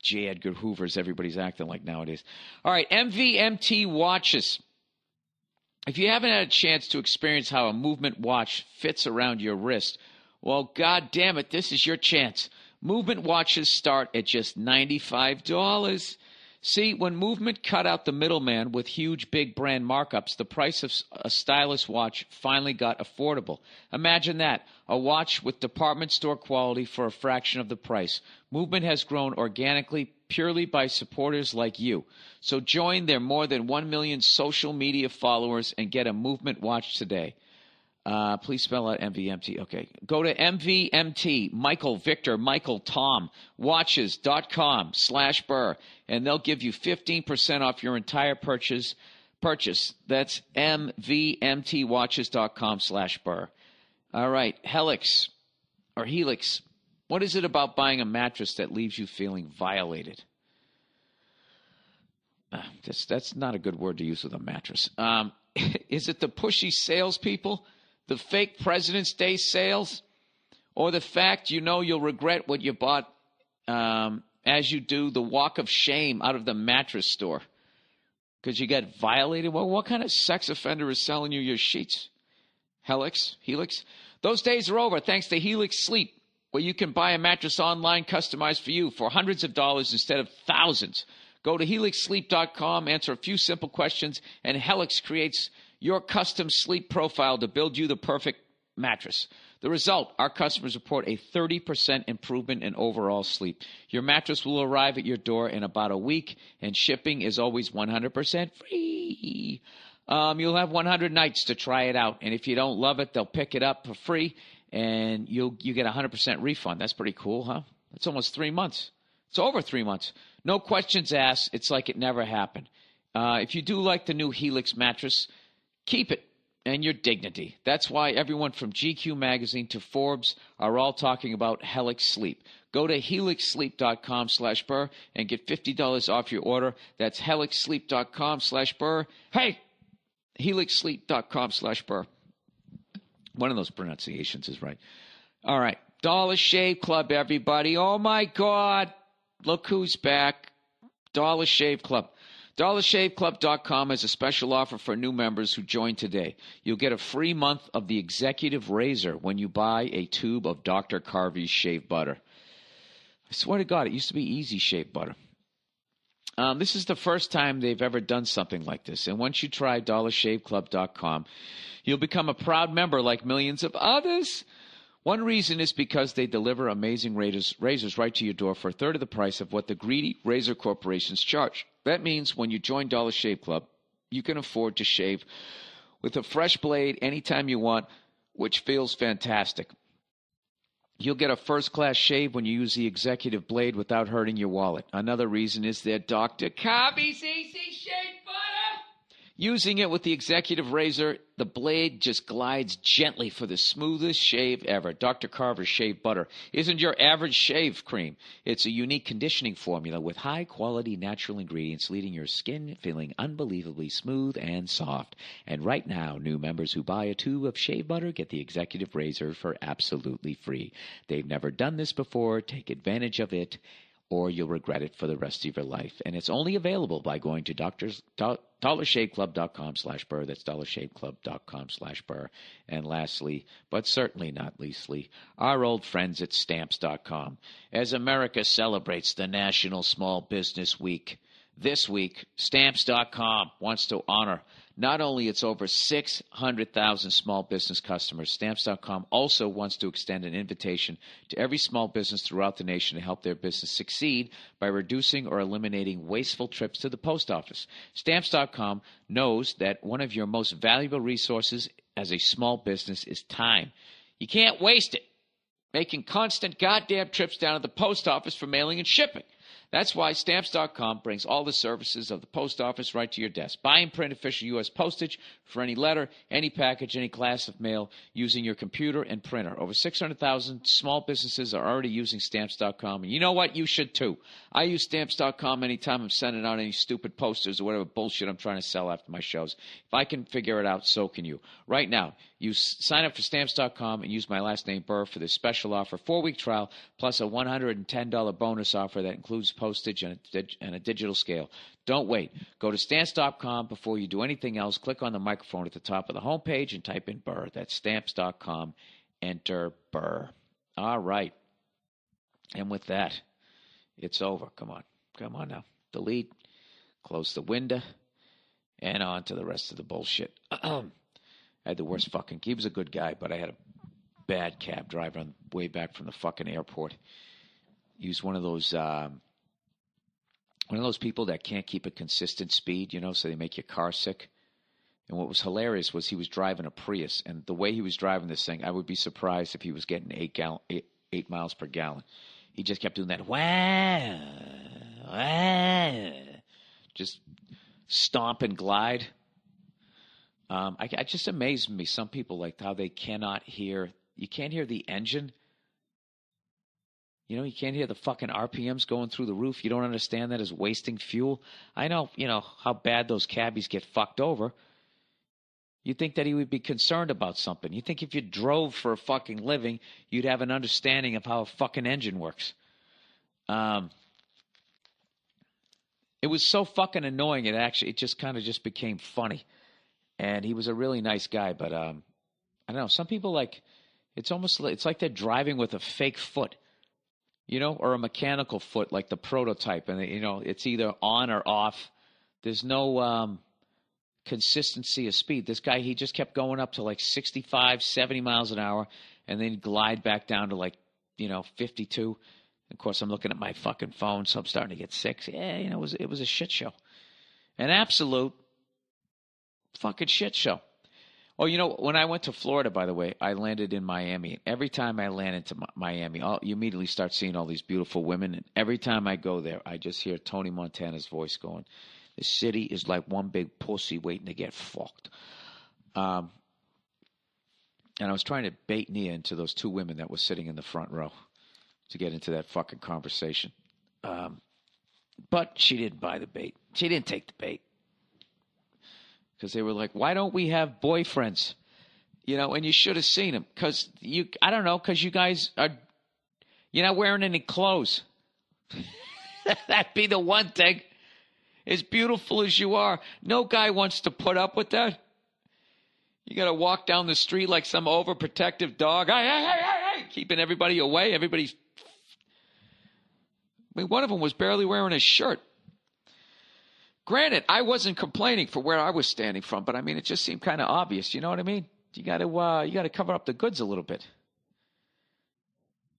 J. Edgar Hoovers everybody's acting like nowadays. All right, MVMT watches. If you haven't had a chance to experience how a Movement watch fits around your wrist, well, God damn it, this is your chance. Movement watches start at just $95. See, when Movement cut out the middleman with huge big brand markups, the price of a stylish watch finally got affordable. Imagine that, a watch with department store quality for a fraction of the price. Movement has grown organically purely by supporters like you. So join their more than 1 million social media followers and get a movement watch today. Please spell out MVMT. Okay. Go to MVMT, Michael, Victor, Michael, Tom, watches.com/Burr, and they'll give you 15% off your entire purchase. That's MVMTwatches.com/Burr. All right. Helix. What is it about buying a mattress that leaves you feeling violated? That's not a good word to use with a mattress. Is it the pushy salespeople? The fake President's Day sales, or the fact you'll regret what you bought as you do the walk of shame out of the mattress store because you got violated? Well, what kind of sex offender is selling you your sheets? Helix? Those days are over thanks to Helix Sleep, where you can buy a mattress online customized for you for hundreds of dollars instead of thousands. Go to helixsleep.com, answer a few simple questions, and Helix creates your custom sleep profile to build you the perfect mattress. The result, our customers report a 30% improvement in overall sleep. Your mattress will arrive at your door in about a week, and shipping is always 100% free. You'll have 100 nights to try it out, and if you don't love it, they'll pick it up for free, and you get a 100% refund. That's pretty cool, huh? It's almost 3 months. It's over 3 months. No questions asked. It's like it never happened. If you do like the new Helix mattress, keep it and your dignity. That's why everyone from GQ magazine to Forbes are all talking about Helix Sleep. Go to helixsleep.com/Burr and get $50 off your order. That's helixsleep.com/Burr. Hey, helixsleep.com/Burr. One of those pronunciations is right. All right. Dollar Shave Club, everybody. Oh, my God. Look who's back. Dollar Shave Club. DollarShaveClub.com has a special offer for new members who join today. You'll get a free month of the Executive Razor when you buy a tube of Dr. Carvey's shave butter. I swear to God, it used to be Easy Shave Butter. This is the first time they've ever done something like this. And once you try DollarShaveClub.com, you'll become a proud member like millions of others. One reason is because they deliver amazing razors right to your door for a third of the price of what the greedy razor corporations charge. That means when you join Dollar Shave Club, you can afford to shave with a fresh blade anytime you want, which feels fantastic. You'll get a first-class shave when you use the executive blade without hurting your wallet. Another reason is their Dr. Carvey's Easy Shave Butter. Using it with the executive razor, the blade just glides gently for the smoothest shave ever. Dr. Carver's Shave Butter isn't your average shave cream. It's a unique conditioning formula with high-quality natural ingredients, leaving your skin feeling unbelievably smooth and soft. And right now, new members who buy a tube of shave butter get the executive razor for absolutely free. They've never done this before. Take advantage of it, or you'll regret it for the rest of your life. And it's only available by going to DollarShaveClub.com/Burr. That's DollarShaveClub.com/Burr. And lastly, but certainly not leastly, our old friends at Stamps.com. As America celebrates the National Small Business Week, this week, Stamps.com wants to honor not only its over 600,000 small business customers, Stamps.com also wants to extend an invitation to every small business throughout the nation to help their business succeed by reducing or eliminating wasteful trips to the post office. Stamps.com knows that one of your most valuable resources as a small business is time. You can't waste it making constant goddamn trips down to the post office for mailing and shipping. That's why Stamps.com brings all the services of the post office right to your desk. Buy and print official U.S. postage for any letter, any package, any class of mail using your computer and printer. Over 600,000 small businesses are already using Stamps.com. And you know what? You should too. I use Stamps.com anytime I'm sending out any stupid posters or whatever bullshit I'm trying to sell after my shows. If I can figure it out, so can you. Right now, you sign up for Stamps.com and use my last name, Burr, for this special offer, 4-week trial, plus a $110 bonus offer that includes postage and a digital scale. Don't wait. Go to Stamps.com before you do anything else. Click on the microphone at the top of the homepage and type in Burr. That's Stamps.com. Enter Burr. All right. And with that, it's over. Come on. Come on now. Delete. Close the window. And on to the rest of the bullshit. I had the worst fucking... He was a good guy, but I had a bad cab driver on the way back from the fucking airport. He was one of those one of those people that can't keep a consistent speed, so they make your car sick. And what was hilarious was he was driving a Prius, and the way he was driving this thing, I would be surprised if he was getting 8 miles per gallon. He just kept doing that, wah, wah, just stomp and glide. I just amazed me. Some people, like how they cannot hear. You can't hear the engine. You can't hear the fucking RPMs going through the roof. You don't understand that as wasting fuel. I know, how bad those cabbies get fucked over. You'd think that he would be concerned about something. You think if you drove for a fucking living, you'd have an understanding of how a fucking engine works. It was so fucking annoying. It just kind of just became funny. And he was a really nice guy, but I don't know. Some people it's like they're driving with a fake foot, or a mechanical foot, like the prototype, and it's either on or off. There's no consistency of speed. This guy, he just kept going up to like 65, 70 miles an hour, and then glide back down to like 52. Of course, I'm looking at my fucking phone, so I'm starting to get sick. Yeah, it was a shit show, an absolute fucking shit show. Oh, when I went to Florida, by the way, I landed in Miami. Every time I land into Miami, you immediately start seeing all these beautiful women. And every time I go there, I just hear Tony Montana's voice going, "The city is like one big pussy waiting to get fucked." And I was trying to bait Nia into those two women that were sitting in the front row to get into that fucking conversation. But she didn't buy the bait. She didn't take the bait. Because they were like, why don't we have boyfriends? And you should have seen them. Because I don't know, because you guys you're not wearing any clothes. That'd be the one thing. As beautiful as you are, no guy wants to put up with that. You got to walk down the street like some overprotective dog. Hey, keeping everybody away. One of them was barely wearing a shirt. Granted, I wasn't complaining for where I was standing from, but it just seemed kind of obvious. You know what I mean? You got to cover up the goods a little bit.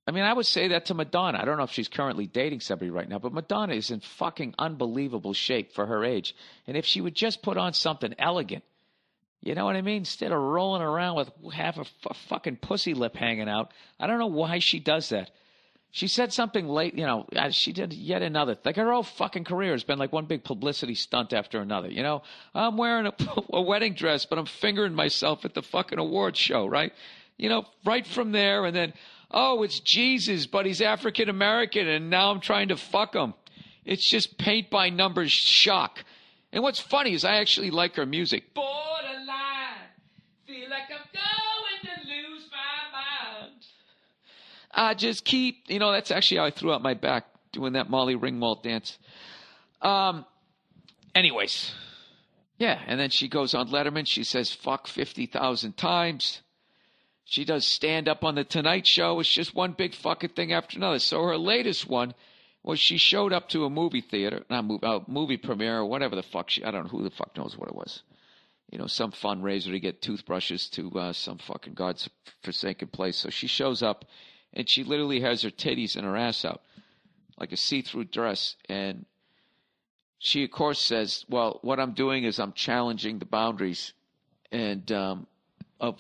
I would say that to Madonna. I don't know if she's currently dating somebody right now, but Madonna is in fucking unbelievable shape for her age. And if she would just put on something elegant, you know what I mean? Instead of rolling around with half a fucking pussy lip hanging out. I don't know why she does that. She said something late, she did yet another. Like her whole fucking career has been like one big publicity stunt after another. I'm wearing a wedding dress, but I'm fingering myself at the fucking awards show, right? Right from there, and then, oh, it's Jesus, but he's African American, and now I'm trying to fuck him. It's just paint by numbers shock. And what's funny is I actually like her music. Borderline, feel like I'm going to lose my mind. I just keep, that's actually how I threw out my back doing that Molly Ringwald dance. Anyways, yeah, and then she goes on Letterman. She says fuck 50,000 times. She does stand up on the Tonight Show. It's just one big fucking thing after another. So her latest one was she showed up to a movie theater, movie premiere or whatever the fuck. I don't know who the fuck knows what it was. Some fundraiser to get toothbrushes to some fucking God's forsaken place. So she shows up. And she literally has her titties and her ass out, like a see-through dress. And she, of course, says, well, what I'm doing is I'm challenging the boundaries. And, of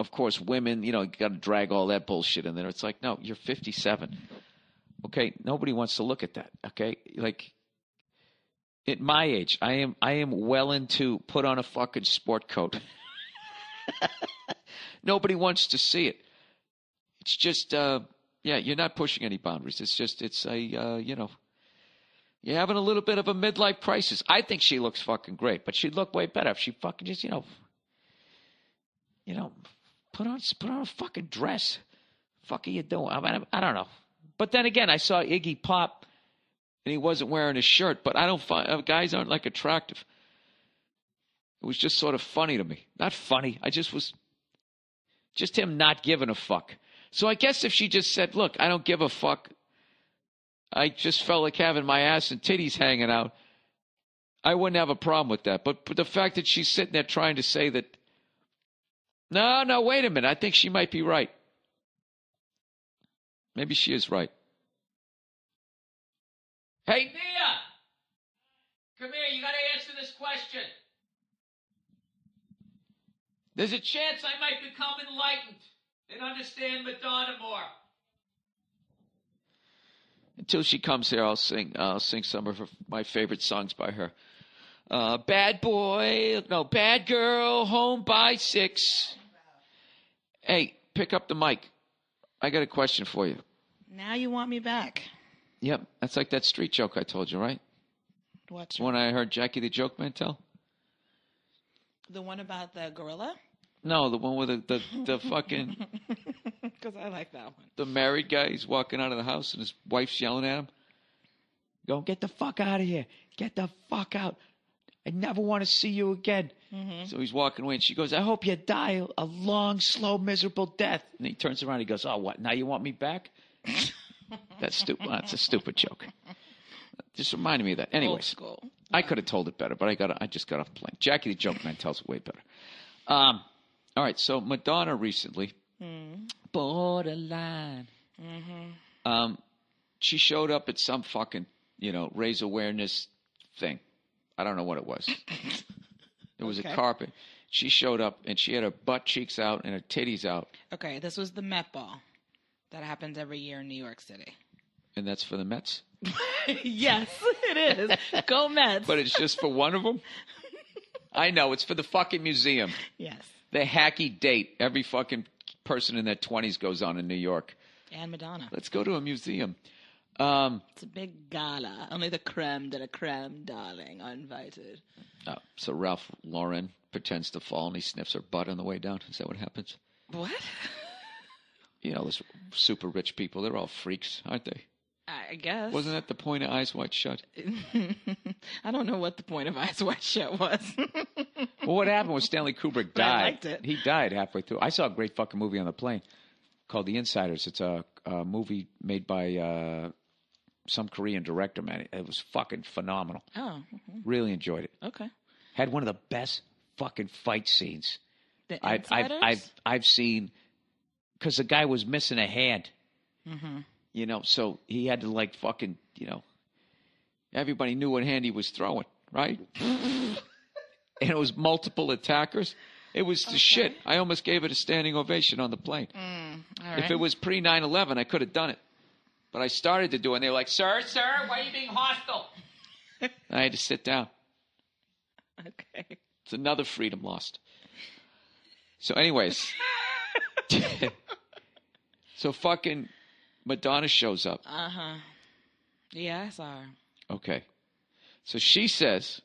course, women, you got to drag all that bullshit in there. It's like, no, you're 57. Okay, nobody wants to look at that, okay? Like, at my age, I am well into put on a fucking sport coat. Nobody wants to see it. It's just, you're not pushing any boundaries. It's you're having a little bit of a midlife crisis. I think she looks fucking great, but she'd look way better if she fucking just, put on a fucking dress. Fuck are you doing? I don't know. But then again, I saw Iggy Pop, and he wasn't wearing a shirt. But I don't find guys aren't like attractive. It was just sort of funny to me. Not funny. Just him not giving a fuck. So I guess if she just said, look, I don't give a fuck. I just felt like having my ass and titties hanging out. I wouldn't have a problem with that. But the fact that she's sitting there trying to say that, no, wait a minute. I think she might be right. Maybe she is right. Hey, Nia! Come here, you got to answer this question. There's a chance I might become enlightened and understand Madonna more. Until she comes here, I'll sing some of my favorite songs by her. Bad girl, home by 6. Hey, pick up the mic. I got a question for you. Now you want me back. Yep, that's like that street joke I told you, right? What? One I heard Jackie the Joke Man tell? The one about the gorilla? No, the one with the fucking... Because I like that one. The married guy, he's walking out of the house and his wife's yelling at him. Go, get the fuck out of here. Get the fuck out. I never want to see you again. Mm-hmm. So he's walking away and she goes, I hope you die a long, slow, miserable death. And he turns around and he goes, oh, what, now you want me back? That's stupid. That's a stupid joke. Just reminded me of that. Anyways, old school. I could have told it better, but I just got off the plane. Jackie the Joke Man tells it way better. All right, so Madonna recently, borderline. Mm-hmm. She showed up at some fucking, raise awareness thing. I don't know what it was. It was a carpet. She showed up and she had her butt cheeks out and her titties out. Okay, this was the Met Ball that happens every year in New York City. And that's for the Mets? Yes, it is. Go Mets. But it's just for one of them? I know, it's for the fucking museum. Yes. The hacky date every fucking person in their 20s goes on in New York. And Madonna. Let's go to a museum. It's a big gala. Only the creme de la creme, darling, are invited. So Ralph Lauren pretends to fall and he sniffs her butt on the way down. Is that what happens? What? Those super rich people, they're all freaks, aren't they? I guess. Wasn't that the point of Eyes Wide Shut? I don't know what the point of Eyes Wide Shut was. Well, what happened was Stanley Kubrick died. I liked it. He died halfway through. I saw a great fucking movie on the plane called The Insiders. It's a movie made by some Korean director, man. It was fucking phenomenal. Oh. Really enjoyed it. Okay. Had one of the best fucking fight scenes The Insiders? I've seen, because the guy was missing a hand. Mm-hmm. So he had to fucking, everybody knew what hand he was throwing, right? And it was multiple attackers. It was the shit. I almost gave it a standing ovation on the plane. All right. If it was pre 9/11, I could have done it. But I started to do it, and they were like, sir, why are you being hostile? I had to sit down. Okay. It's another freedom lost. So anyways. So fucking Madonna shows up. Uh-huh. Yeah, I saw her. Okay. So she says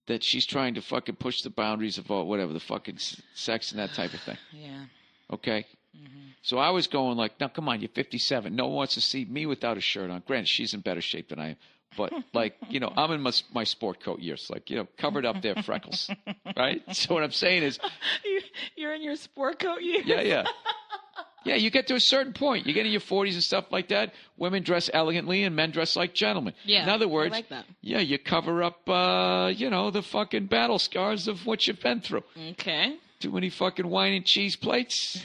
that she's trying to fucking push the boundaries of whatever, the fucking sex and that type of thing. Yeah. Okay? Mm-hmm. So I was going now, come on, you're 57. No one wants to see me without a shirt on. Granted, she's in better shape than I am. But, I'm in my sport coat years. Covered up there, freckles. Right? So what I'm saying is... You're in your sport coat years? Yeah. Yeah, you get to a certain point. You get in your 40s and stuff like that. Women dress elegantly and men dress like gentlemen. Yeah, in other words, I like that. Yeah, you cover up, the fucking battle scars of what you've been through. Okay. Too many fucking wine and cheese plates.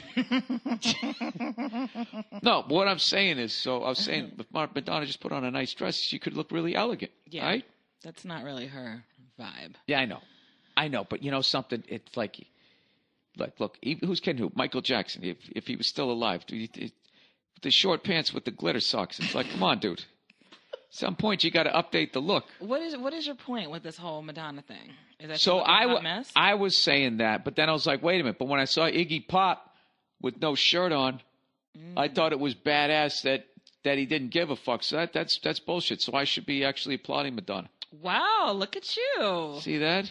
No, what I'm saying is, if Madonna just put on a nice dress, she could look really elegant, right? That's not really her vibe. Yeah, I know, but something, it's like, look, who's kidding who? Michael Jackson, if he was still alive, the short pants with the glitter socks, it's like, come on, dude. At some point, you got to update the look. What is your point with this whole Madonna thing? Is that so a hot mess? I was saying that, but then I was like, wait a minute. But when I saw Iggy Pop with no shirt on, I thought it was badass that he didn't give a fuck. So that's bullshit. So I should be actually applauding Madonna. Wow, look at you. See that?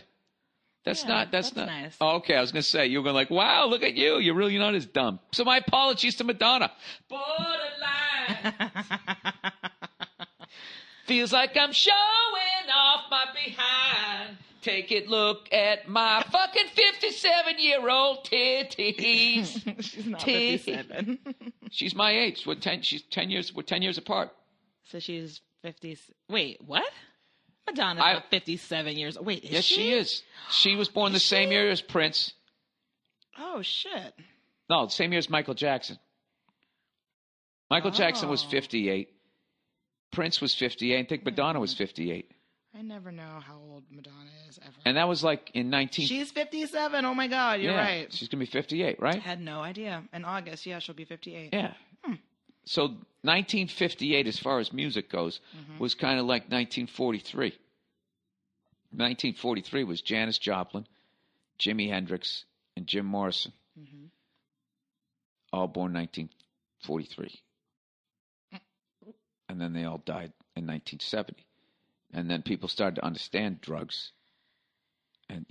That's not nice. Oh, okay, I was going to say, you were going wow, look at you. You're really not as dumb. So my apologies to Madonna. Borderline. Feels like I'm showing off my behind. Take a look at my fucking 57-year-old titties. She's not 57. She's my age. We're 10 years apart. So she's 50. Wait, what? Madonna's not 57 years old. Wait, is yes, she? She is. She was born the same year as Prince. Oh, shit. No, the same year as Michael Jackson. Michael Jackson was 58. Prince was 58. I think Madonna was 58. I never know how old Madonna is ever. And that was like in 19... She's 57. Oh, my God. You're right. She's going to be 58, right? I had no idea. In August, she'll be 58. Yeah. So 1958, as far as music goes, was kind of like 1943. 1943 was Janis Joplin, Jimi Hendrix, and Jim Morrison. All born 1943. And then they all died in 1970. And then people started to understand drugs and,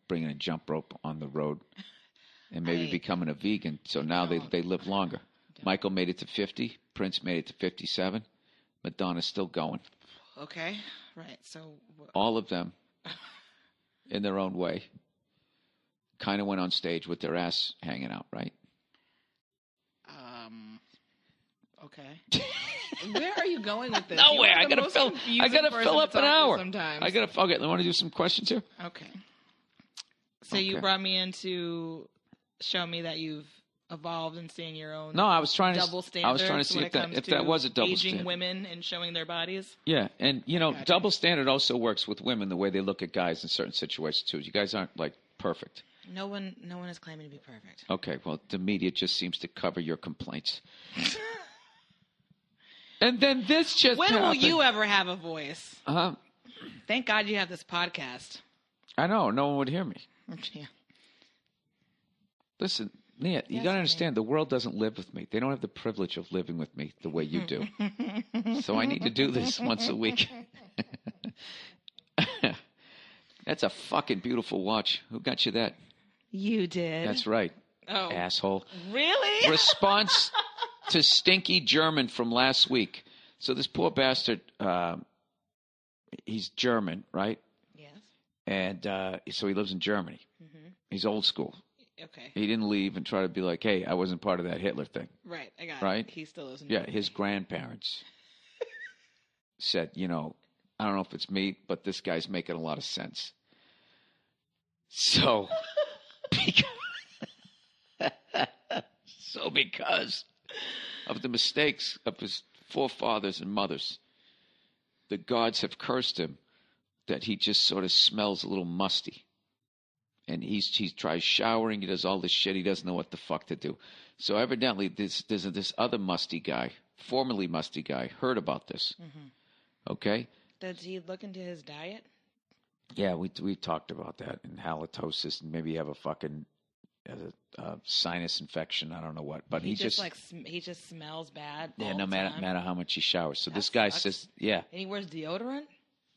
bringing a jump rope on the road and maybe becoming a vegan. So now they live longer. Michael made it to 50. Prince made it to 57. Madonna's still going. Okay. Right. So all of them, in their own way, kind of went on stage with their ass hanging out, right? Okay. Where are you going with this? Nowhere. I gotta fill up an hour. Sometimes. Okay, I want to do some questions here. Okay. So you brought me in to show me that you've evolved in seeing your own. No, I was trying double to. standards I was trying to see if that was a double aging standard. women and showing their bodies. Yeah, and double standard also works with women the way they look at guys in certain situations too. You guys aren't like perfect. No one is claiming to be perfect. Okay, well, the media just seems to cover your complaints. And then this just When happened. will you ever have a voice? Uh-huh. Thank God you have this podcast. I know. No one would hear me. Yeah. Listen, Nia, you got to understand, the world doesn't live with me. They don't have the privilege of living with me the way you do. So I need to do this once a week. That's a fucking beautiful watch. Who got you that? You did. That's right. Oh. Asshole. Really? Response to stinky German from last week. So this poor bastard, he's German, right? Yes. And so he lives in Germany. He's old school. Okay. He didn't leave and try to be like, hey, I wasn't part of that Hitler thing. Right. I got right? it. He still lives in Germany. Yeah, his grandparents said, I don't know if it's me, but this guy's making a lot of sense. So, because of the mistakes of his forefathers and mothers, the gods have cursed him that he just sort of smells a little musty. And he tries showering. He does all this shit. He doesn't know what the fuck to do. So evidently, there's this other musty guy, formerly musty guy, heard about this. Okay? Does he look into his diet? Yeah, we talked about that, and halitosis, and maybe you have a fucking sinus infection. I don't know what, but he just smells bad. Yeah, all no the matter time. how much he showers. So That this guy sucks. says, yeah, And he wears deodorant.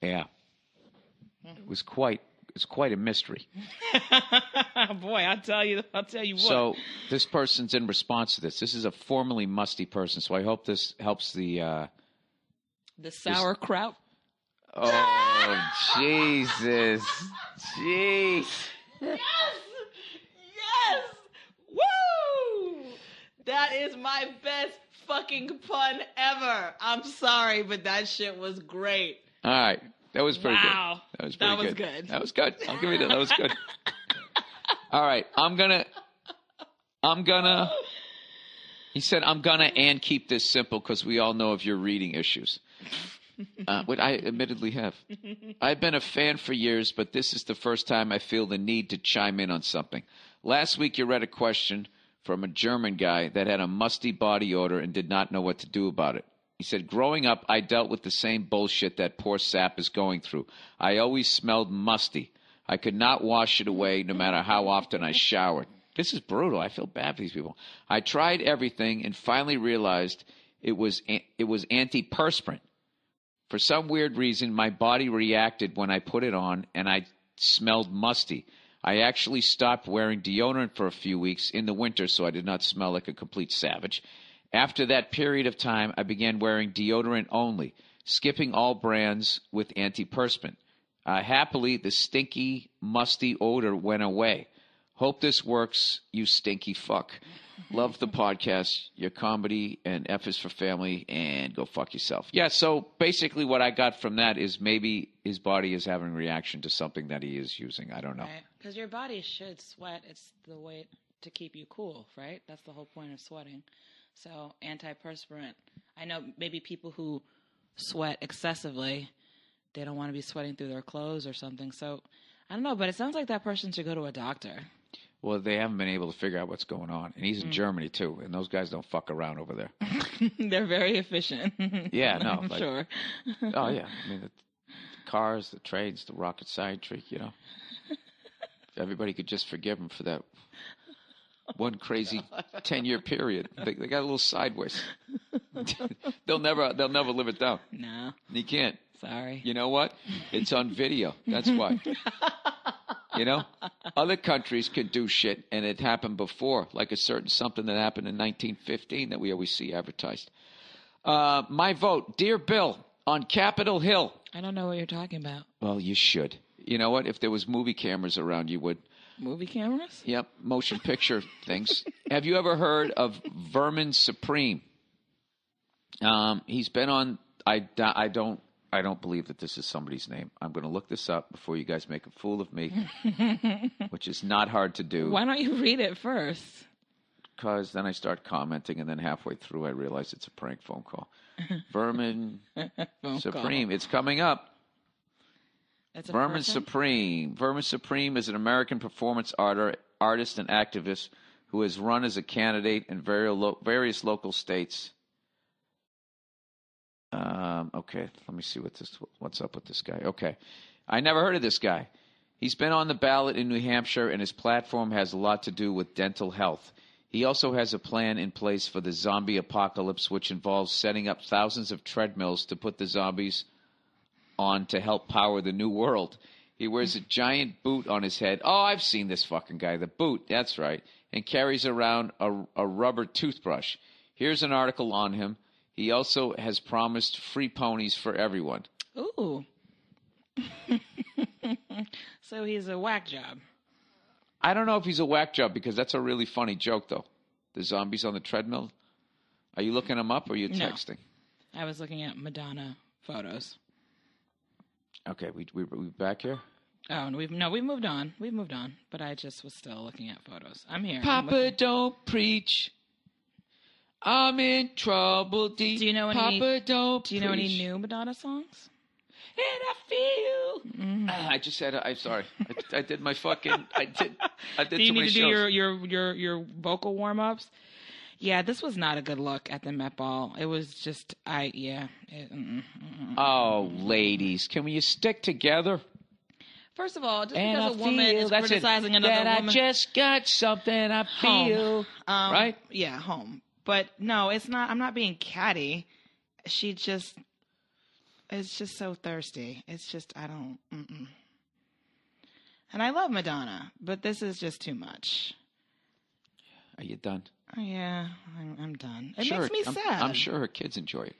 yeah, it was quite a mystery. Boy, I'll tell you what. So this person's in response to this. This is a formerly musty person, so I hope this helps the sauerkraut. Oh, Jesus. Jeez. Yes! Woo! That is my best fucking pun ever. I'm sorry, but that shit was great. All right. That was pretty Wow. good. That was good. That was good. I'll give you that. That was good. All right. I'm gonna. He said, I'm gonna and keep this simple because we all know of your reading issues. What I admittedly have. I've been a fan for years, but this is the first time I feel the need to chime in on something. Last week you read a question from a German guy that had a musty body odor and did not know what to do about it. He said, growing up, I dealt with the same bullshit that poor sap is going through. I always smelled musty. I could not wash it away no matter how often I showered. This is brutal. I feel bad for these people. I tried everything and finally realized it was antiperspirant. For some weird reason, my body reacted when I put it on, and I smelled musty. I actually stopped wearing deodorant for a few weeks in the winter so I did not smell like a complete savage. After that period of time, I began wearing deodorant only, skipping all brands with antiperspirant. Happily, the stinky, musty odor went away. Hope this works, you stinky fuck. Love the podcast, your comedy, and F is for family, and go fuck yourself. Yeah, so basically what I got from that is maybe his body is having a reaction to something that he is using. I don't know. Because your body should sweat. It's the way to keep you cool, right? That's the whole point of sweating. So antiperspirant. I know maybe people who sweat excessively they don't want to be sweating through their clothes or something. So I don't know, but it sounds like that person should go to a doctor. Well, they haven't been able to figure out what's going on. And he's in Germany, too. And those guys don't fuck around over there. They're very efficient. Yeah, no. I'm sure. Oh, yeah. I mean, the cars, the trains, the rocket scientry, you know. If everybody could just forgive them for that one crazy 10-year period. They got a little sideways. They'll never live it down. No. You can't. Sorry. You know what? It's on video. That's why. You know? Other countries can do shit, and it happened before, like a certain something that happened in 1915 that we always see advertised. My vote, Dear Bill, on Capitol Hill. I don't know what you're talking about. Well, you should. You know what? If there was movie cameras around, you would. Movie cameras? Yep, motion picture things. Have you ever heard of Vermin Supreme? He's been on. I don't believe that this is somebody's name. I'm going to look this up before you guys make a fool of me, which is not hard to do. Why don't you read it first? Because then I start commenting, and then halfway through I realize it's a prank phone call. Vermin Supreme. It's coming up. Vermin Supreme. Vermin Supreme is an American performance artist and activist who has run as a candidate in various local states. Okay, let me see what's up with this guy. Okay, I never heard of this guy. He's been on the ballot in New Hampshire, and his platform has a lot to do with dental health. He also has a plan in place for the zombie apocalypse, which involves setting up thousands of treadmills to put the zombies on to help power the new world. He wears a giant boot on his head. Oh, I've seen this fucking guy. The boot, that's right. And carries around a rubber toothbrush. Here's an article on him. He also has promised free ponies for everyone. Ooh. So he's a whack job. I don't know if he's a whack job because that's a really funny joke, though. The zombies on the treadmill. Are you looking them up or are you texting? No. I was looking at Madonna photos. Okay, we back here? Oh, we've moved on. We've moved on. But I just was still looking at photos. I'm here. Papa, don't preach. I'm in trouble deep. Do you know any? Papa, don't Do you know any new Madonna songs? And I feel. I just said. I'm sorry. I did my fucking. I did. Do you need to do your vocal warm ups? Yeah, this was not a good look at the Met Ball. It was just Oh, ladies, can we stick together? First of all, just because a woman is criticizing another woman, I just got something I feel. Right? Yeah, home. But no, it's not. I'm not being catty. It's just so thirsty. It's just, I don't. And I love Madonna, but this is just too much. Are you done? Yeah, I'm done. It makes me sad. I'm sure her kids enjoy it.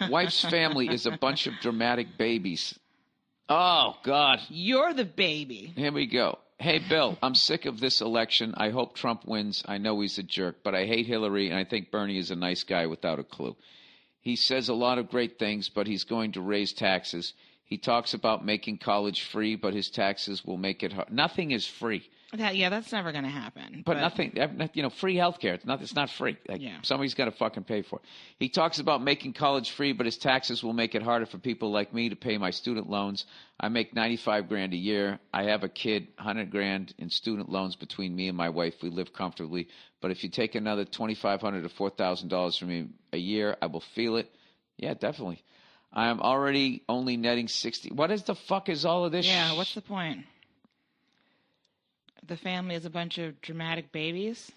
Wife's family is a bunch of dramatic babies. Oh, God. You're the baby. Here we go. Hey, Bill, I'm sick of this election. I hope Trump wins. I know he's a jerk, but I hate Hillary, and I think Bernie is a nice guy without a clue. He says a lot of great things, but he's going to raise taxes. He talks about making college free, but his taxes will make it hard. Nothing is free. That's never going to happen. But nothing, free healthcare. It's not free. Somebody's got to fucking pay for it. He talks about making college free, but his taxes will make it harder for people like me to pay my student loans. I make $95,000 a year. I have a kid, $100,000 in student loans between me and my wife. We live comfortably. But if you take another $2,500 to $4,000 from me a year, I will feel it. Yeah, definitely. I am already only netting 60. What is the fuck is all of this? Yeah, what's the point? The family is a bunch of dramatic babies.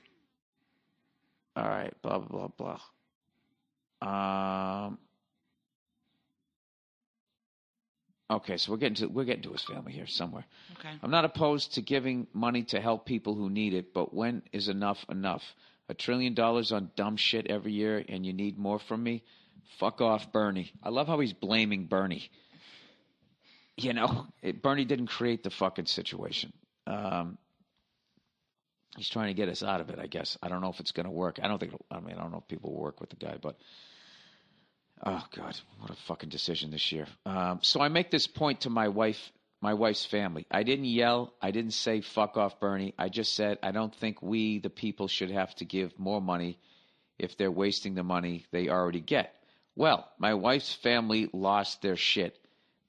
All right, blah blah blah. Okay, so we're getting to his family here somewhere. Okay. I'm not opposed to giving money to help people who need it, but when is enough enough? $1 trillion on dumb shit every year, and you need more from me? Fuck off, Bernie. I love how he's blaming Bernie. Bernie didn't create the fucking situation. He's trying to get us out of it, I guess. I don't know if it's going to work. I don't know if people will work with the guy, but oh, God, what a fucking decision this year. So I make this point to my wife's family. I didn't yell. I didn't say fuck off, Bernie. I just said I don't think we, the people, should have to give more money if they're wasting the money they already get. Well, my wife's family lost their shit.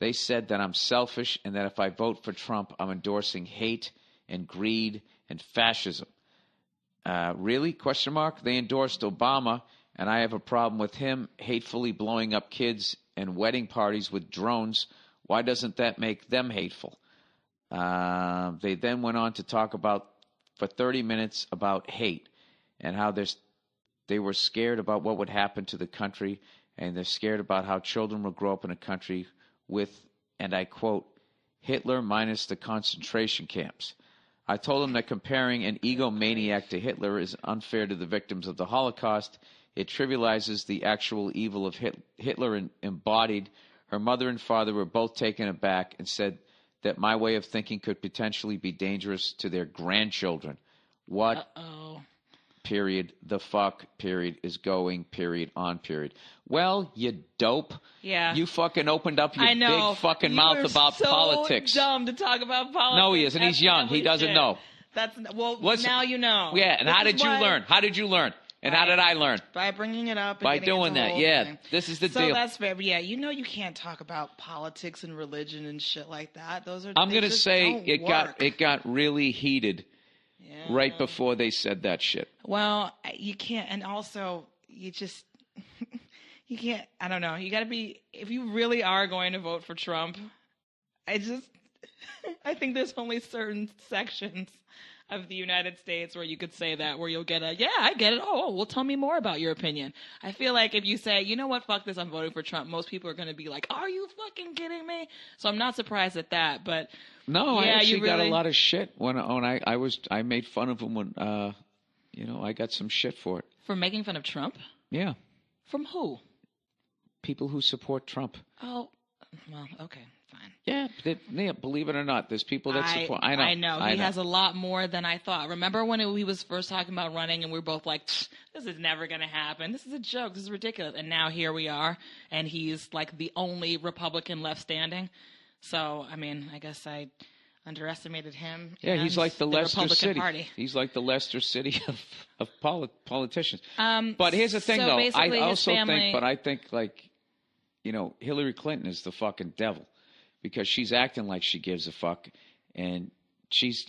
They said that I'm selfish and that if I vote for Trump, I'm endorsing hate and greed and fascism. Really? Question mark. They endorsed Obama, and I have a problem with him hatefully blowing up kids and wedding parties with drones. Why doesn't that make them hateful? They then went on to talk for 30 minutes about hate and how they were scared about what would happen to the country, and they're scared about how children will grow up in a country with, and I quote, Hitler minus the concentration camps. I told them that comparing an egomaniac to Hitler is unfair to the victims of the Holocaust. It trivializes the actual evil of Hitler embodied. Her mother and father were both taken aback and said that my way of thinking could potentially be dangerous to their grandchildren. What? Uh-oh. Period, the fuck, period, is going, period, on, period. Well, you dope. Yeah. You fucking opened up your big fucking mouth about politics. You are so dumb to talk about politics. No, he isn't. He's young. He doesn't know. Now you know. Yeah, and how did you learn? How did you learn? And how did I learn? By bringing it up. And by doing that, yeah. Thing. This is the deal. So that's fair. But yeah, you can't talk about politics and religion and shit like that. Those are. I'm going to say it got really heated. Yeah. Right before they said that shit. Well, you can't, and also you can't. I don't know. You got to be, if you really are going to vote for Trump. I think there's only certain sections of the United States where you could say that, where you'll get I get it. Oh, well, tell me more about your opinion. I feel like if you say, you know what, fuck this, I'm voting for Trump, most people are going to be like, are you fucking kidding me? So I'm not surprised at that, but. No, I actually got a lot of shit when I made fun of him when, I got some shit for it. For making fun of Trump? Yeah. From who? People who support Trump. Oh, well, okay. Fine. Yeah, believe it or not, there's people that support. I know. He has a lot more than I thought. Remember when he was first talking about running, and we were both like, "This is never going to happen. This is a joke. This is ridiculous." And now here we are, and he's like the only Republican left standing. So, I mean, I guess I underestimated him. Yeah, he's like the Leicester Republican City. Party. He's like the Leicester City of politicians. But here's the thing, though. I also think, Hillary Clinton is the fucking devil. Because she's acting like she gives a fuck, and she's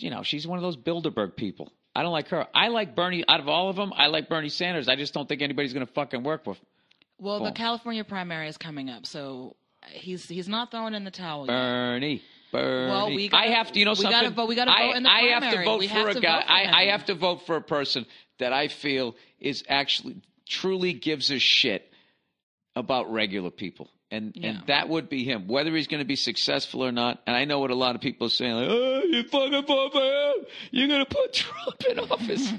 one of those Bilderberg people. I don't like her. I like Bernie. Out of all of them, I like Bernie Sanders. I just don't think anybody's going to fucking work with. Well, the California primary is coming up, so he's not throwing in the towel yet. Bernie. Well, we have to. Something. We got to vote in the primary. I have to vote for a guy. I have to vote for a person that I feel is actually truly gives a shit about regular people. And that would be him, whether he's going to be successful or not. And I know what a lot of people are saying, like, oh, you fucking vote for him. You're going to put Trump in office.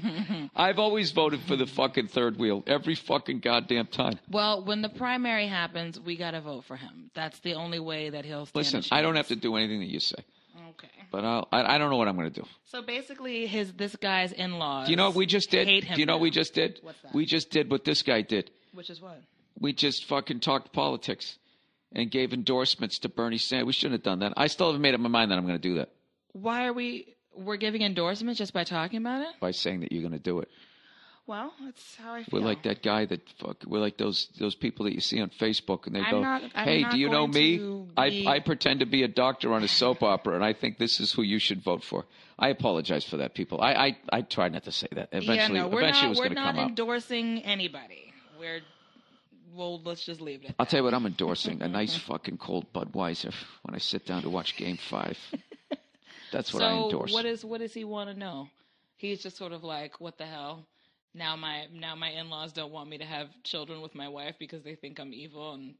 I've always voted for the fucking third wheel every fucking goddamn time. Well, when the primary happens, we got to vote for him. That's the only way that he'll stand a Listen, chance. I don't have to do anything that you say. Okay. But I don't know what I'm going to do. So basically, this guy's in-laws. Do you know what we just did? Hate him. Do you know what we just did? What's that? We just did what this guy did. Which is what? We just fucking talked politics and gave endorsements to Bernie Sanders. We shouldn't have done that. I still haven't made up my mind that I'm going to do that. Why are we're giving endorsements just by talking about it? By saying that you're going to do it. Well, that's how I feel. We're like that guy we're like those people that you see on Facebook, and they go, I'm hey, not do you know going me? I pretend to be a doctor on a soap opera, and I think this is who you should vote for. I apologize for that, people. I tried not to say that. Eventually, we're it was going to come out. We're not endorsing anybody. Well, let's just leave it. I'll tell you what I'm endorsing, a nice fucking cold Budweiser when I sit down to watch Game 5. That's what I endorse. So what does he want to know? He's just sort of like, what the hell? Now my in-laws don't want me to have children with my wife because they think I'm evil, and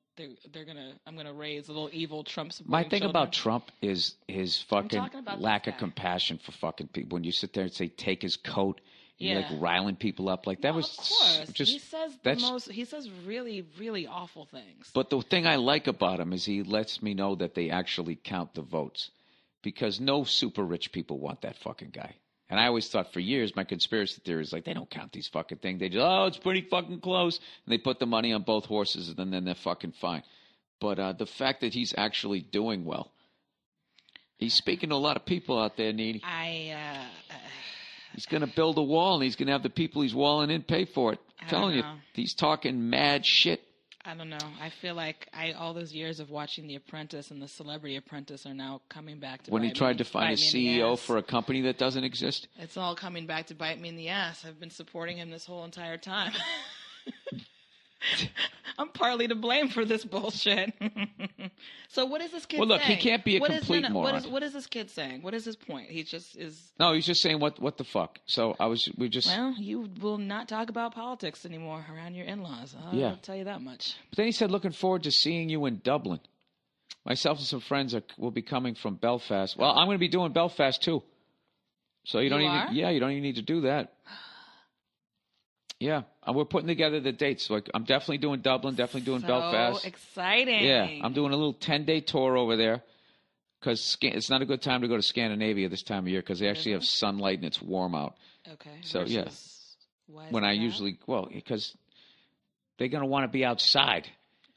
I'm gonna raise little evil Trump supporting My thing children. about Trump is his fucking lack of compassion for fucking people. When you sit there and say take his coat, you're like riling people up like that was of course. just. He says really, really awful things. But the thing I like about him is he lets me know that they actually count the votes, because no super rich people want that fucking guy. And I always thought for years, my conspiracy theory is like, they don't count these fucking things. They just, it's pretty fucking close. And they put the money on both horses, and then they're fucking fine. But the fact that he's actually doing well, he's speaking to a lot of people out there, Needy. He's going to build a wall, and he's going to have the people he's walling in pay for it. I'm telling you, he's talking mad shit. I don't know. I feel like all those years of watching The Apprentice and The Celebrity Apprentice are now coming back to When bite he tried me, to find a bite me in the CEO ass. for a company that doesn't exist? It's all coming back to bite me in the ass. I've been supporting him this whole entire time. I'm partly to blame for this bullshit. So what is this kid saying? Well, look, he can't be a complete moron. What is this kid saying? What is his point? He just is... No, he's just saying, what the fuck? So Well, you will not talk about politics anymore around your in-laws. I'll tell you that much. But then he said, looking forward to seeing you in Dublin. Myself and some friends will be coming from Belfast. Well, I'm going to be doing Belfast too. So you don't even need to do that. Yeah, we're putting together the dates. Like, I'm definitely doing Dublin, definitely doing Belfast. So exciting. Yeah, I'm doing a little 10-day tour over there because it's not a good time to go to Scandinavia this time of year because they actually have sunlight and it's warm out. Okay. So, Why when I usually, because they're going to want to be outside.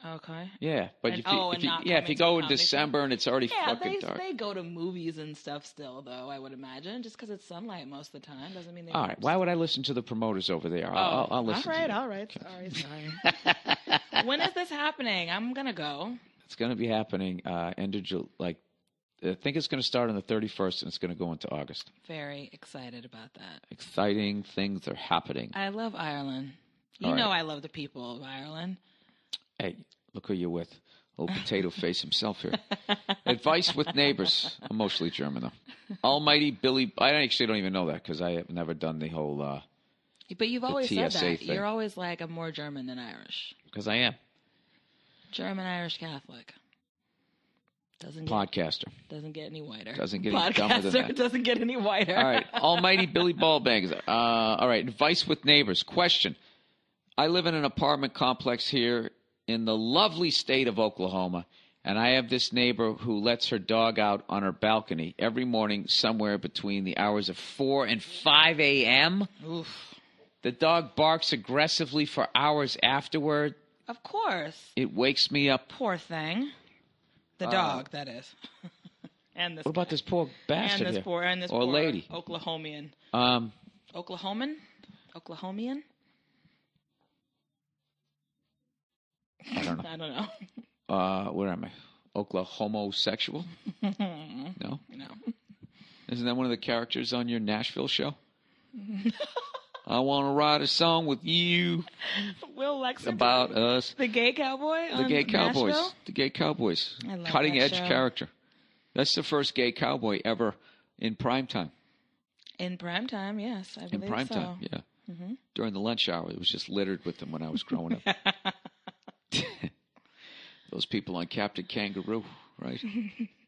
Okay. Yeah, but if you go in December and it's already fucking dark. They go to movies and stuff still, though, I would imagine. Just because it's sunlight most of the time doesn't mean they... All right, why would I listen to the promoters over there? I'll listen to you. All right. Sorry. When is this happening? I'm going to go. It's going to be happening end of July. I think it's going to start on the 31st and it's going to go into August. Very excited about that. Exciting things are happening. I love Ireland. You know I love the people of Ireland. Hey, look who you're with. Old potato face himself here. Advice with neighbors. I'm mostly German, though. Almighty Billy. I actually don't even know that because I have never done the whole But you've always said that. thing. You're always like, I'm more German than Irish. Because I am. German, Irish, Catholic. Podcaster. Doesn't get any whiter. Doesn't get any dumber than that. Doesn't get any whiter. All right. Almighty Billy Ballbangs. All right. Advice with neighbors. Question. I live in an apartment complex here in the lovely state of Oklahoma, and I have this neighbor who lets her dog out on her balcony every morning somewhere between the hours of 4 and 5 a.m. Oof. The dog barks aggressively for hours afterward. Of course. It wakes me up. Poor thing. The dog, that is. And this. What about this poor bastard and this here? Poor lady. Oklahomian. Oklahoman? Oklahomian? I don't know. I don't know. Where am I? Oklahomosexual? No? No. Isn't that one of the characters on your Nashville show? I want to write a song with you. Will Lexington? About us. The gay cowboy on Nashville? The gay cowboys. I love Cutting that edge show. character. That's the first gay cowboy ever in primetime. In primetime, yes. I believe In primetime, so. yeah. Mm-hmm. During the lunch hour, it was just littered with them when I was growing up. Those people on Captain Kangaroo, right?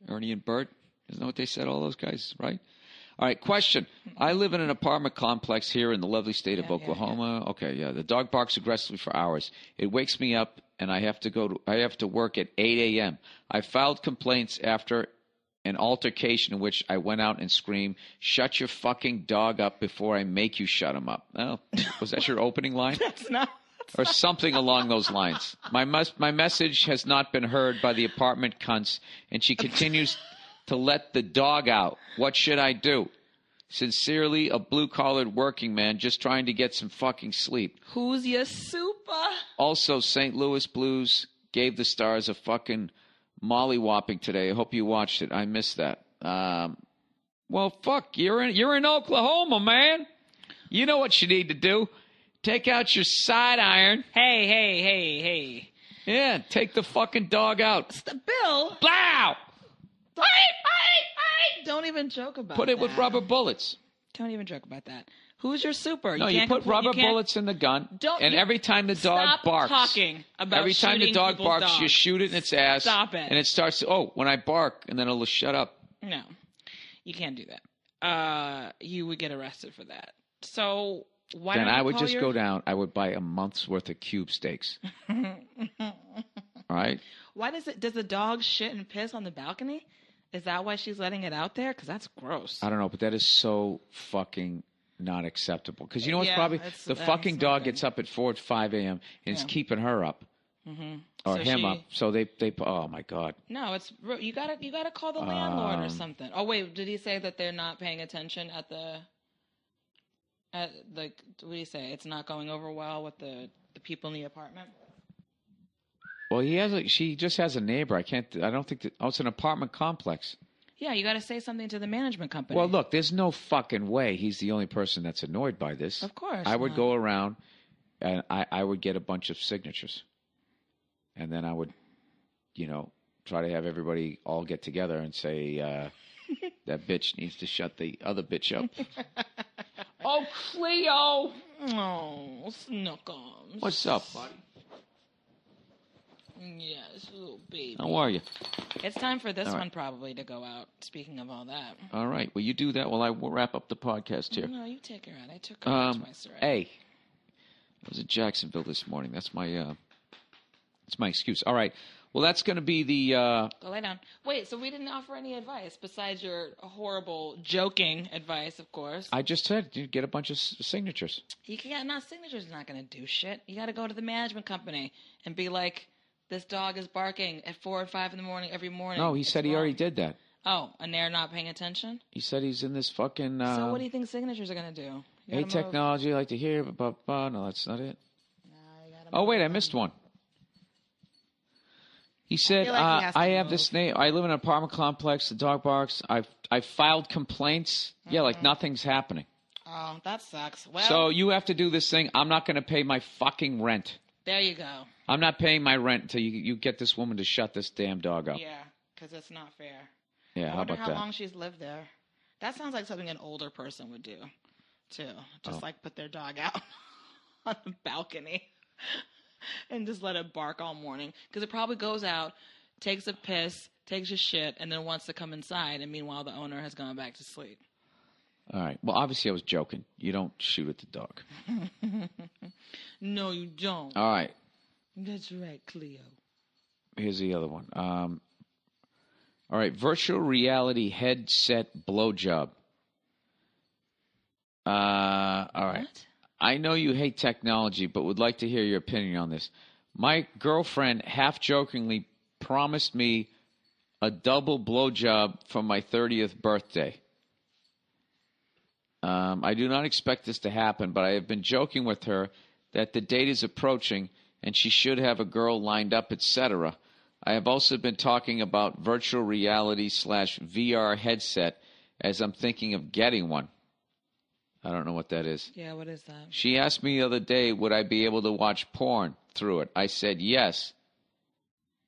Ernie and Bert. Isn't that what they said, all those guys, right? All right, question. I live in an apartment complex here in the lovely state of Oklahoma. Yeah. Okay, yeah. The dog barks aggressively for hours. It wakes me up, and I have to work at 8 a.m. I filed complaints after an altercation in which I went out and screamed, "Shut your fucking dog up before I make you shut him up." Oh, was that your opening line? That's not. Or something along those lines. My message has not been heard by the apartment cunts, and she continues to let the dog out. What should I do? Sincerely, a blue-collared working man just trying to get some fucking sleep. Who's your super? Also, St. Louis Blues gave the Stars a fucking mollywhopping today. I hope you watched it. I missed that. Well, fuck, you're in Oklahoma, man. You know what you need to do. Take out your side iron. Hey. Yeah, take the fucking dog out. Bill. Blow! Don't even joke about Put it with rubber bullets. Don't even joke about that. Who's your super? No, you put rubber bullets in the gun, and every time the dog barks, talking about every time the dog barks, dogs. you shoot it in its ass. Stop it. And it starts to, when I bark, and then it'll shut up. No, you can't do that. You would get arrested for that. So why then don't you I would call just go down. I would buy a month's worth of cube steaks. All right. Why does the dog shit and piss on the balcony? Is that why she's letting it out there? Because that's gross. I don't know, but that is so fucking not acceptable. Because you know what's probably the fucking dog gets up at 4 or 5 a.m. and it's keeping her up. Mm-hmm. Or him up. So they oh my God. No, it's you gotta call the landlord or something. Oh wait, did he say that they're not paying attention at what do you say? It's not going over well with the people in the apartment? Well, she just has a neighbor. I don't think that. Oh, it's an apartment complex. Yeah, you got to say something to the management company. Well, look, there's no fucking way he's the only person that's annoyed by this. Of course. I would go around and I would get a bunch of signatures. And then I would, try to have everybody all get together and say, that bitch needs to shut the other bitch up. Oh, Cleo! Oh, Snookums. What's up, buddy? Yes, little baby. How are you? It's time for this one probably to go out, speaking of all that. All right. Well, you do that while I wrap up the podcast here. No, you take her out. I took her out twice already. Hey, I was in Jacksonville this morning. That's my excuse. All right. Well, that's going to be the... Go lay down. Wait, so we didn't offer any advice besides your horrible joking advice, of course. I just said you get a bunch of signatures. Signatures are not going to do shit. You got to go to the management company and be like, this dog is barking at 4 or 5 in the morning every morning. No, he said he already did that. Oh, and they're not paying attention? He said he's in this fucking... so what do you think signatures are going to do? Hey, technology, I like to hear, no, that's not it. Oh, wait, I missed one. He said, I have this name. I live in an apartment complex. The dog barks. I filed complaints. Yeah, like nothing's happening. Oh, that sucks. Well, so you have to do this thing. I'm not going to pay my fucking rent. There you go. I'm not paying my rent until you get this woman to shut this damn dog up. Yeah, because it's not fair. Yeah, how about that? I wonder how long she's lived there. That sounds like something an older person would do, too. Just like put their dog out on the balcony. And just let it bark all morning. Because it probably goes out, takes a piss, takes a shit, and then wants to come inside. And meanwhile, the owner has gone back to sleep. All right. Well, obviously, I was joking. You don't shoot at the dog. No, you don't. All right. That's right, Cleo. Here's the other one. All right. Virtual reality headset blowjob. All right. What? I know you hate technology, but would like to hear your opinion on this. My girlfriend half-jokingly promised me a double blowjob for my 30th birthday. I do not expect this to happen, but I have been joking with her that the date is approaching and she should have a girl lined up, etc. I have also been talking about virtual reality / VR headset as I'm thinking of getting one. I don't know what that is. Yeah, what is that? She asked me the other day, would I be able to watch porn through it? I said yes.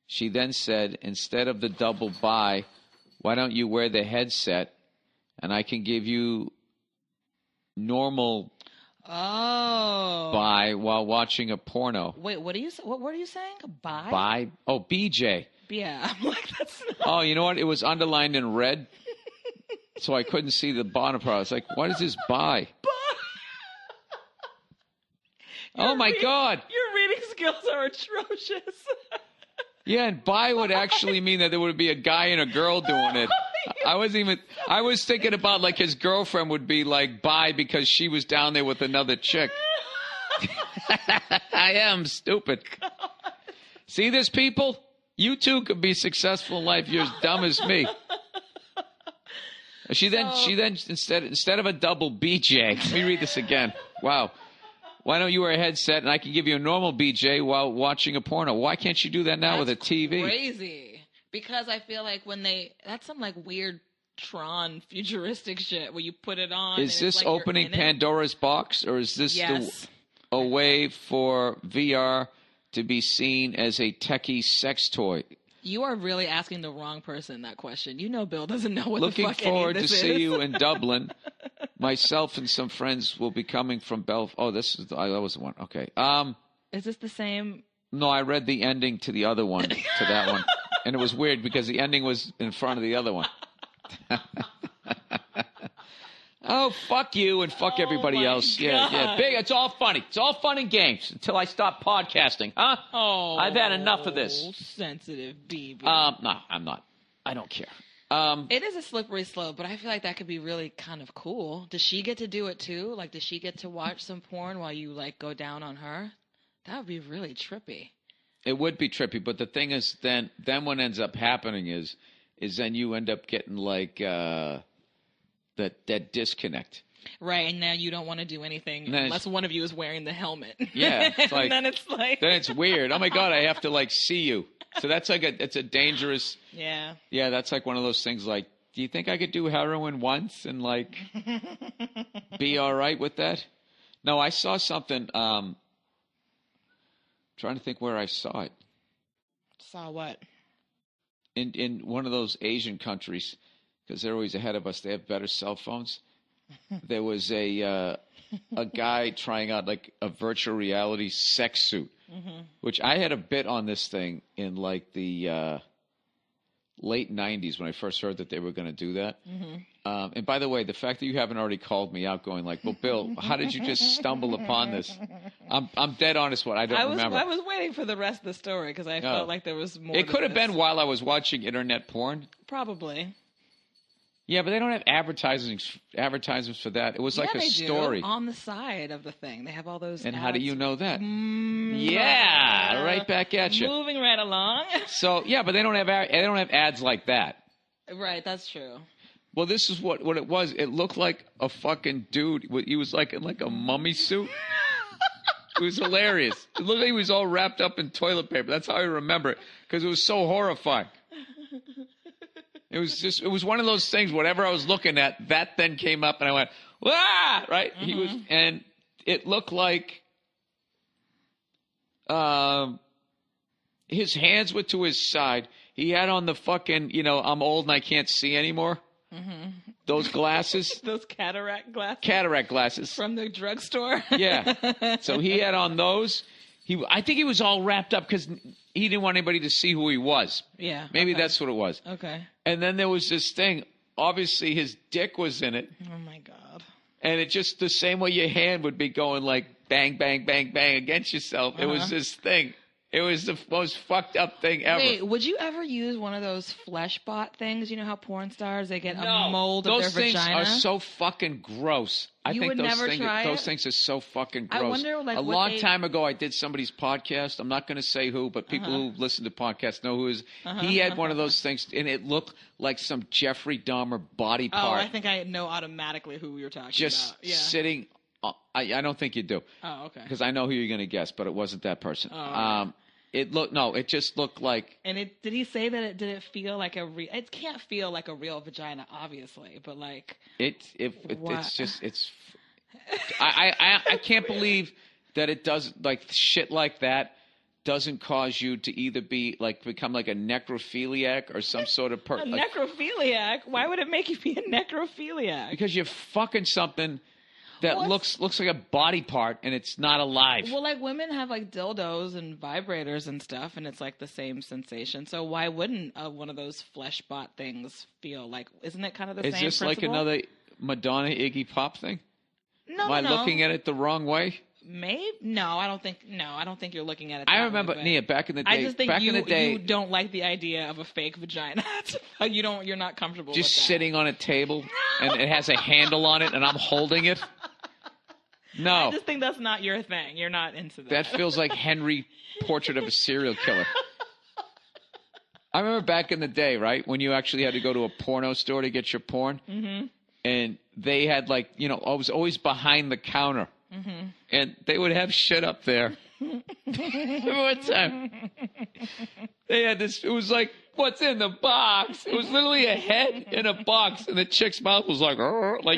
She then said, instead of the double buy, why don't you wear the headset and I can give you normal buy while watching a porno. Wait, what word are you saying? Buy? Buy? Oh, BJ. Yeah, I'm like, that's not... Oh, you know what? It was underlined in red. So I couldn't see the bottom part. I was like, what is this buy? Oh, my God. Your reading skills are atrocious. Yeah, and buy would actually mean that there would be a guy and a girl doing it. I was thinking about like his girlfriend would be like buy because she was down there with another chick. I am stupid. God. See this, people? You too could be successful in life. You're as dumb as me. She then instead of a double BJ, let me read this again. Wow. Why don't you wear a headset and I can give you a normal BJ while watching a porno? Why can't you do that now with a TV? Crazy. Because I feel like that's some like weird Tron futuristic shit where you put it on. Is this like opening Pandora's box, or is this a way for VR to be seen as a techie sex toy? You are really asking the wrong person that question. You know Bill doesn't know what the fuck Looking forward to is. see you in Dublin. Myself and some friends will be coming from Belfast. Oh, that was the one. Okay. Is this the same? No, I read the ending to the other one, to that one. And it was weird because the ending was in front of the other one. Oh, fuck you and fuck everybody else. God. Yeah. Big. It's all funny. It's all fun and games until I stop podcasting, huh? Oh, I've had enough of this. Sensitive baby. No, I'm not. I don't care. It is a slippery slope, but I feel like that could be really kind of cool. Does she get to do it too? Like, does she get to watch some porn while you like go down on her? That would be really trippy. It would be trippy, but the thing is, then what ends up happening is then you end up getting like that disconnect. Right, and now you don't want to do anything unless one of you is wearing the helmet. Yeah, it's like, and then it's like then it's weird. Oh my God, I have to like see you. So that's like it's a dangerous. Yeah. Yeah, that's like one of those things. Like, do you think I could do heroin once and like be all right with that? No, I saw something. Trying to think where I saw it. Saw what? In one of those Asian countries, because they're always ahead of us. They have better cell phones. There was a guy trying out like a virtual reality sex suit, which I had a bit on this thing in like the late 90s when I first heard that they were going to do that. And by the way, the fact that you haven't already called me out going like, well, Bill, how did you just stumble upon this? I'm dead honest. What I don't remember. I was waiting for the rest of the story because I felt like there was more. It could have been while I was watching internet porn. Probably. Yeah, but they don't have advertisements for that. It was like a story. On the side of the thing. They have all those And ads. how do you know that? Yeah, right back at you. Moving right along. So, yeah, but they don't have ads like that. Right, that's true. Well, this is what it was. It looked like a fucking dude. He was like in like a mummy suit. It was hilarious. It looked like he was all wrapped up in toilet paper. That's how I remember it because it was so horrifying. It was one of those things, whatever I was looking at, that then came up and I went, "Wah!" Right? And it looked like his hands were to his side. He had on the fucking, I'm old and I can't see anymore. Those glasses. Those cataract glasses. Cataract glasses. From the drugstore. Yeah. So he had on those. I think he was all wrapped up because he didn't want anybody to see who he was. Yeah. Maybe that's what it was. Okay. And then there was this thing. Obviously, his dick was in it. Oh, my God. And it just the same way your hand would be going like bang, bang, bang, bang against yourself. It was this thing. It was the most fucked up thing ever. Wait, would you ever use one of those flesh bot things? You know how porn stars, they get a mold of their vagina? Those things are so fucking gross. You would never try it? Those things are so fucking gross. I wonder, like, a long time ago, I did somebody's podcast. I'm not going to say who, but people who listen to podcasts know who it is. He had one of those things, and it looked like some Jeffrey Dahmer body part. Oh, I think I know automatically who you're talking just about. Yeah. Sitting. I don't think you do. Oh, okay. Because I know who you're going to guess, but it wasn't that person. Oh, okay. It just looked like. And did he say that it didn't feel like it can't feel like a real vagina, obviously, but like. It's I can't believe that it doesn't, like, shit like that doesn't cause you to either become like a necrophiliac or some sort of person. Necrophiliac? Why would it make you be a necrophiliac? Because you're fucking something that looks like a body part and it's not alive. Well, like, women have like dildos and vibrators and stuff, and it's like the same sensation. So why wouldn't one of those flesh bot things feel like? Isn't it kind of the same principle? Is this like another Madonna Iggy Pop thing? No, Am I looking at it the wrong way? Maybe. No, I don't think you're looking at it. I remember, Nia, back in the day. I just think you don't like the idea of a fake vagina. You're not comfortable with that. Just sitting on a table and it has a handle on it and I'm holding it. No. I just think that's not your thing. You're not into that. That feels like Henry Portrait of a Serial Killer. I remember back in the day, right, when you actually had to go to a porno store to get your porn. Mm-hmm. And they had I was always behind the counter. Mm-hmm. And they would have shit up there. Remember one time? They had this, it was like, what's in the box? It was literally a head in a box. And the chick's mouth was like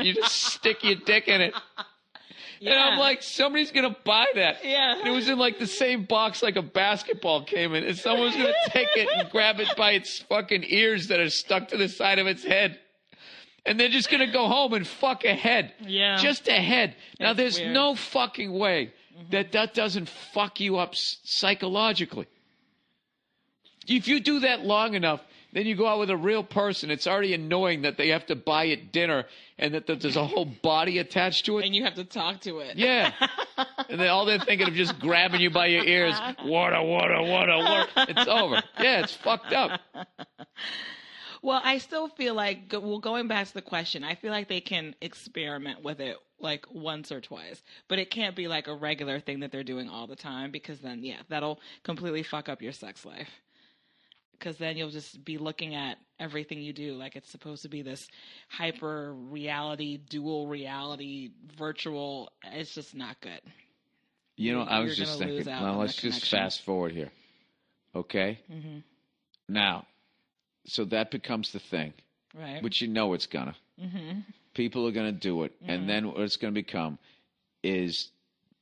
you just stick your dick in it. Yeah. And I'm like, somebody's going to buy that. Yeah. And it was in like the same box like a basketball came in. And someone was going to take it and grab it by its fucking ears that are stuck to the side of its head. And they're just going to go home and fuck a head. Yeah. Just a head. Now, there's weird. no fucking way that doesn't fuck you up psychologically. If you do that long enough, then you go out with a real person. It's already annoying that they have to buy it dinner and that there's a whole body attached to it. And you have to talk to it. Yeah. And then all they're thinking of just grabbing you by your ears. Water. It's over. Yeah, it's fucked up. Well, I still feel like, going back to the question, I feel like they can experiment with it like once or twice, but it can't be like a regular thing that they're doing all the time because then, yeah, that'll completely fuck up your sex life. because then you'll just be looking at everything you do like it's supposed to be this hyper reality, dual reality, virtual. It's just not good. You know, I was just thinking, well, let's just fast forward here. Okay? Mm-hmm. Now, so that becomes the thing. Right. Which you know it's gonna. Mm-hmm. People are gonna do it. Mm-hmm. And then what it's gonna become is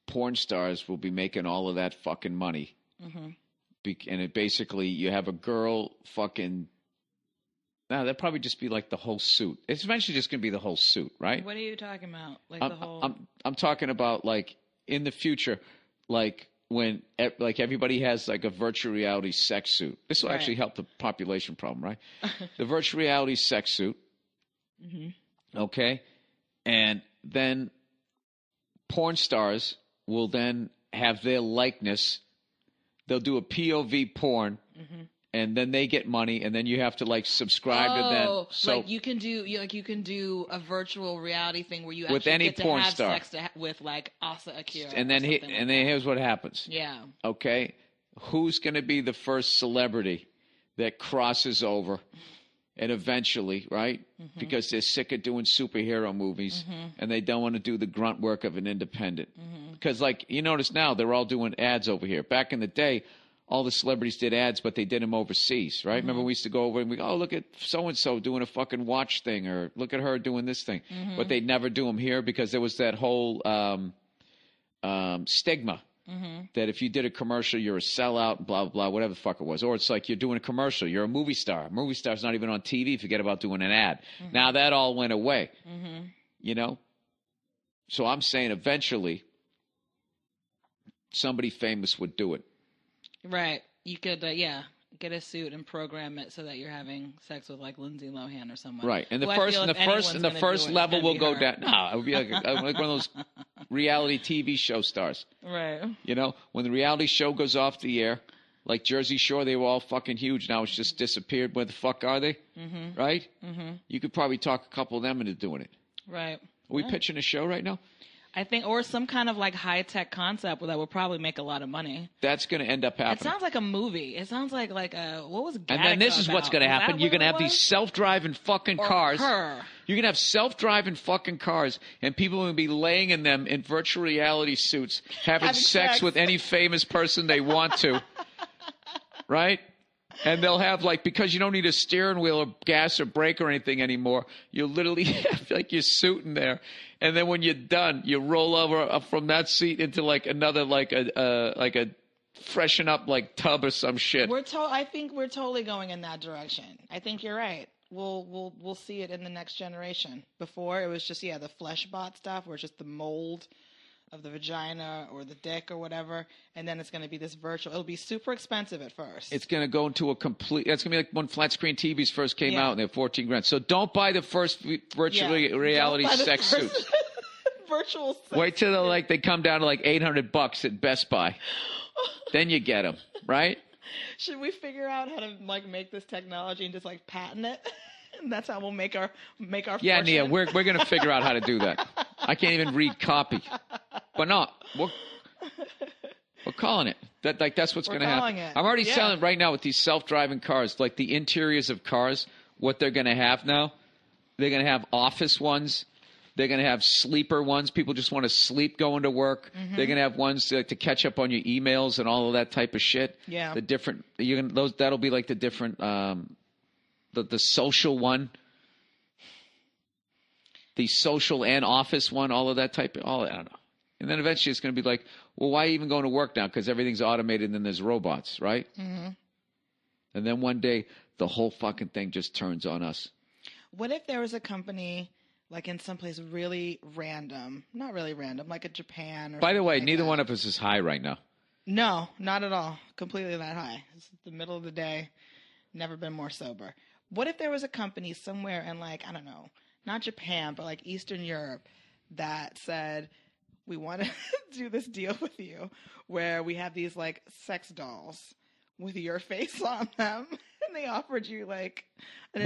porn stars will be making all of that fucking money. Mm-hmm. And it basically, you have a girl fucking... No, that'd probably just be like the whole suit. It's eventually just gonna be the whole suit, right? What are you talking about? Like the whole... I'm talking about like in the future, like when like everybody has like a virtual reality sex suit. This will actually help the population problem, right? The virtual reality sex suit. Mm-hmm. Okay. And then porn stars will then have their likeness. They'll do a POV porn. Mm-hmm. And then they get money, and then you have to like subscribe to them. So like you can do a virtual reality thing where you actually with any get to porn have star sex with like Asa Akira. And then here's what happens. Yeah. Okay, who's going to be the first celebrity that crosses over, and eventually, right? Mm-hmm. Because they're sick of doing superhero movies, mm-hmm. and they don't want to do the grunt work of an independent. Because like you notice now, they're all doing ads over here. Back in the day, all the celebrities did ads, but they did them overseas, right? Mm-hmm. Remember we used to go over and we go, oh, look at so-and-so doing a fucking watch thing, or look at her doing this thing. Mm-hmm. But they'd never do them here because there was that whole stigma mm-hmm. that if you did a commercial, you're a sellout, blah, blah, blah, whatever the fuck it was. Or it's like you're doing a commercial. You're a movie star. A movie star's not even on TV. Forget about doing an ad. Mm-hmm. Now that all went away, mm-hmm. you know? So I'm saying eventually somebody famous would do it. Right. You could, get a suit and program it so that you're having sex with like Lindsay Lohan or someone. Right. And the first level will go down. No, it would be like one of those reality TV show stars. Right. You know, when the reality show goes off the air, like Jersey Shore, they were all fucking huge. Now it's just disappeared. Where the fuck are they? Mm-hmm. Right? Mm-hmm. You could probably talk a couple of them into doing it. Right. Are we pitching a show right now? I think, or some kind of like high-tech concept that would probably make a lot of money. That's going to end up happening. It sounds like a movie. It sounds like a, what was Gattaca And then this is what's going to happen. You're going to have these self-driving fucking cars. Her. You're going to have self-driving fucking cars, and people are going to be laying in them in virtual reality suits, having sex with any famous person they want to. Right? And they'll have, like, because you don't need a steering wheel or gas or brake or anything anymore, you literally have, like, your suit in there. And then when you're done, you roll over from that seat into, like, another, like a freshen up, like, tub or some shit. I think we're totally going in that direction. I think you're right. We'll see it in the next generation. Before, it was just, the flesh bot stuff where it's just the mold of the vagina or the dick or whatever, and then it's going to be this virtual. It'll be super expensive at first. It's going to go into it's going to be like when flat screen TVs first came out, and they're $14,000. So don't buy the first virtual reality sex suits. Virtual sex. Wait till they come down to like $800 at Best Buy. Then you get them, right? Should we figure out how to like make this technology and just like patent it? And that's how we'll make our Yeah, fortune. Nia, we're going to figure out how to do that. I can't even read copy. But no, we're calling it. That's what's going to happen. I'm already selling right now with these self-driving cars, like the interiors of cars, what they're going to have now. They're going to have office ones. They're going to have sleeper ones. People just want to sleep going to work. Mm-hmm. They're going to have ones to catch up on your emails and all of that type of shit. Yeah. That'll be like the different the social one. The social and office one, all of that type of, I don't know. And then eventually it's going to be like, well, why even going to work now? Because everything's automated and then there's robots, right? Mm-hmm. And then one day the whole fucking thing just turns on us. What if there was a company like in someplace really random, not really random, like a Japan or By the way, like neither that. one of us is high right now. No, not at all. Completely that high. It's the middle of the day. Never been more sober. What if there was a company somewhere in like, I don't know, not Japan, but like Eastern Europe that said, we want to do this deal with you where we have these like sex dolls with your face on them. And they offered you like an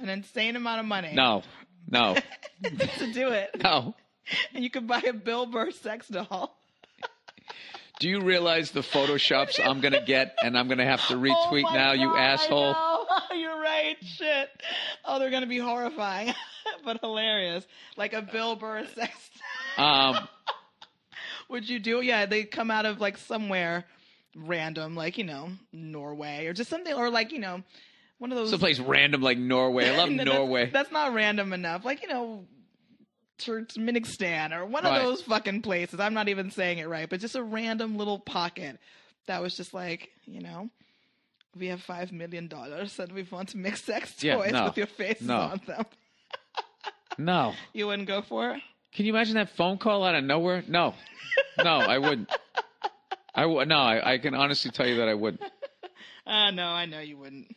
insane amount of money. No. to do it. No. And you could buy a Bill Burr sex doll. Do you realize the photoshops I'm going to get and I'm going to have to retweet now, you asshole? I know. You're right. Shit. Oh, they're going to be horrifying, but hilarious. Like a Bill Burr sex. Would you do it? Yeah, they come out of like somewhere random, like, Norway or just something, or like, one of those. Someplace random like Norway. I love Norway. That's not random enough. Like, Turkmenistan or one of those fucking places. I'm not even saying it right, but just a random little pocket that was just like, we have $5 million and we want to make sex toys with your faces on them. No. You wouldn't go for it? Can you imagine that phone call out of nowhere? No, I wouldn't. I can honestly tell you that I wouldn't. No, I know you wouldn't.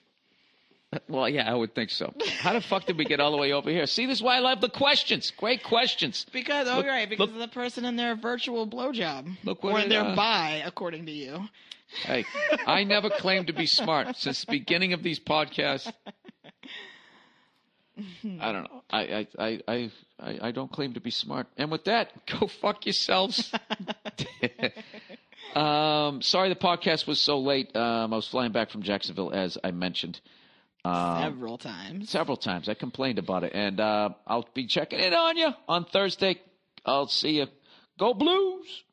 Well, yeah, I would think so. How the fuck did we get all the way over here? See, this is why I love the questions. Great questions. Because of the person in their virtual blowjob. Or their bi, according to you. Hey, I never claimed to be smart. Since the beginning of these podcasts, I don't know. I don't claim to be smart. And with that, go fuck yourselves. Sorry the podcast was so late. I was flying back from Jacksonville, as I mentioned. Several times. I complained about it. And I'll be checking in on you on Thursday. I'll see you. Go Blues!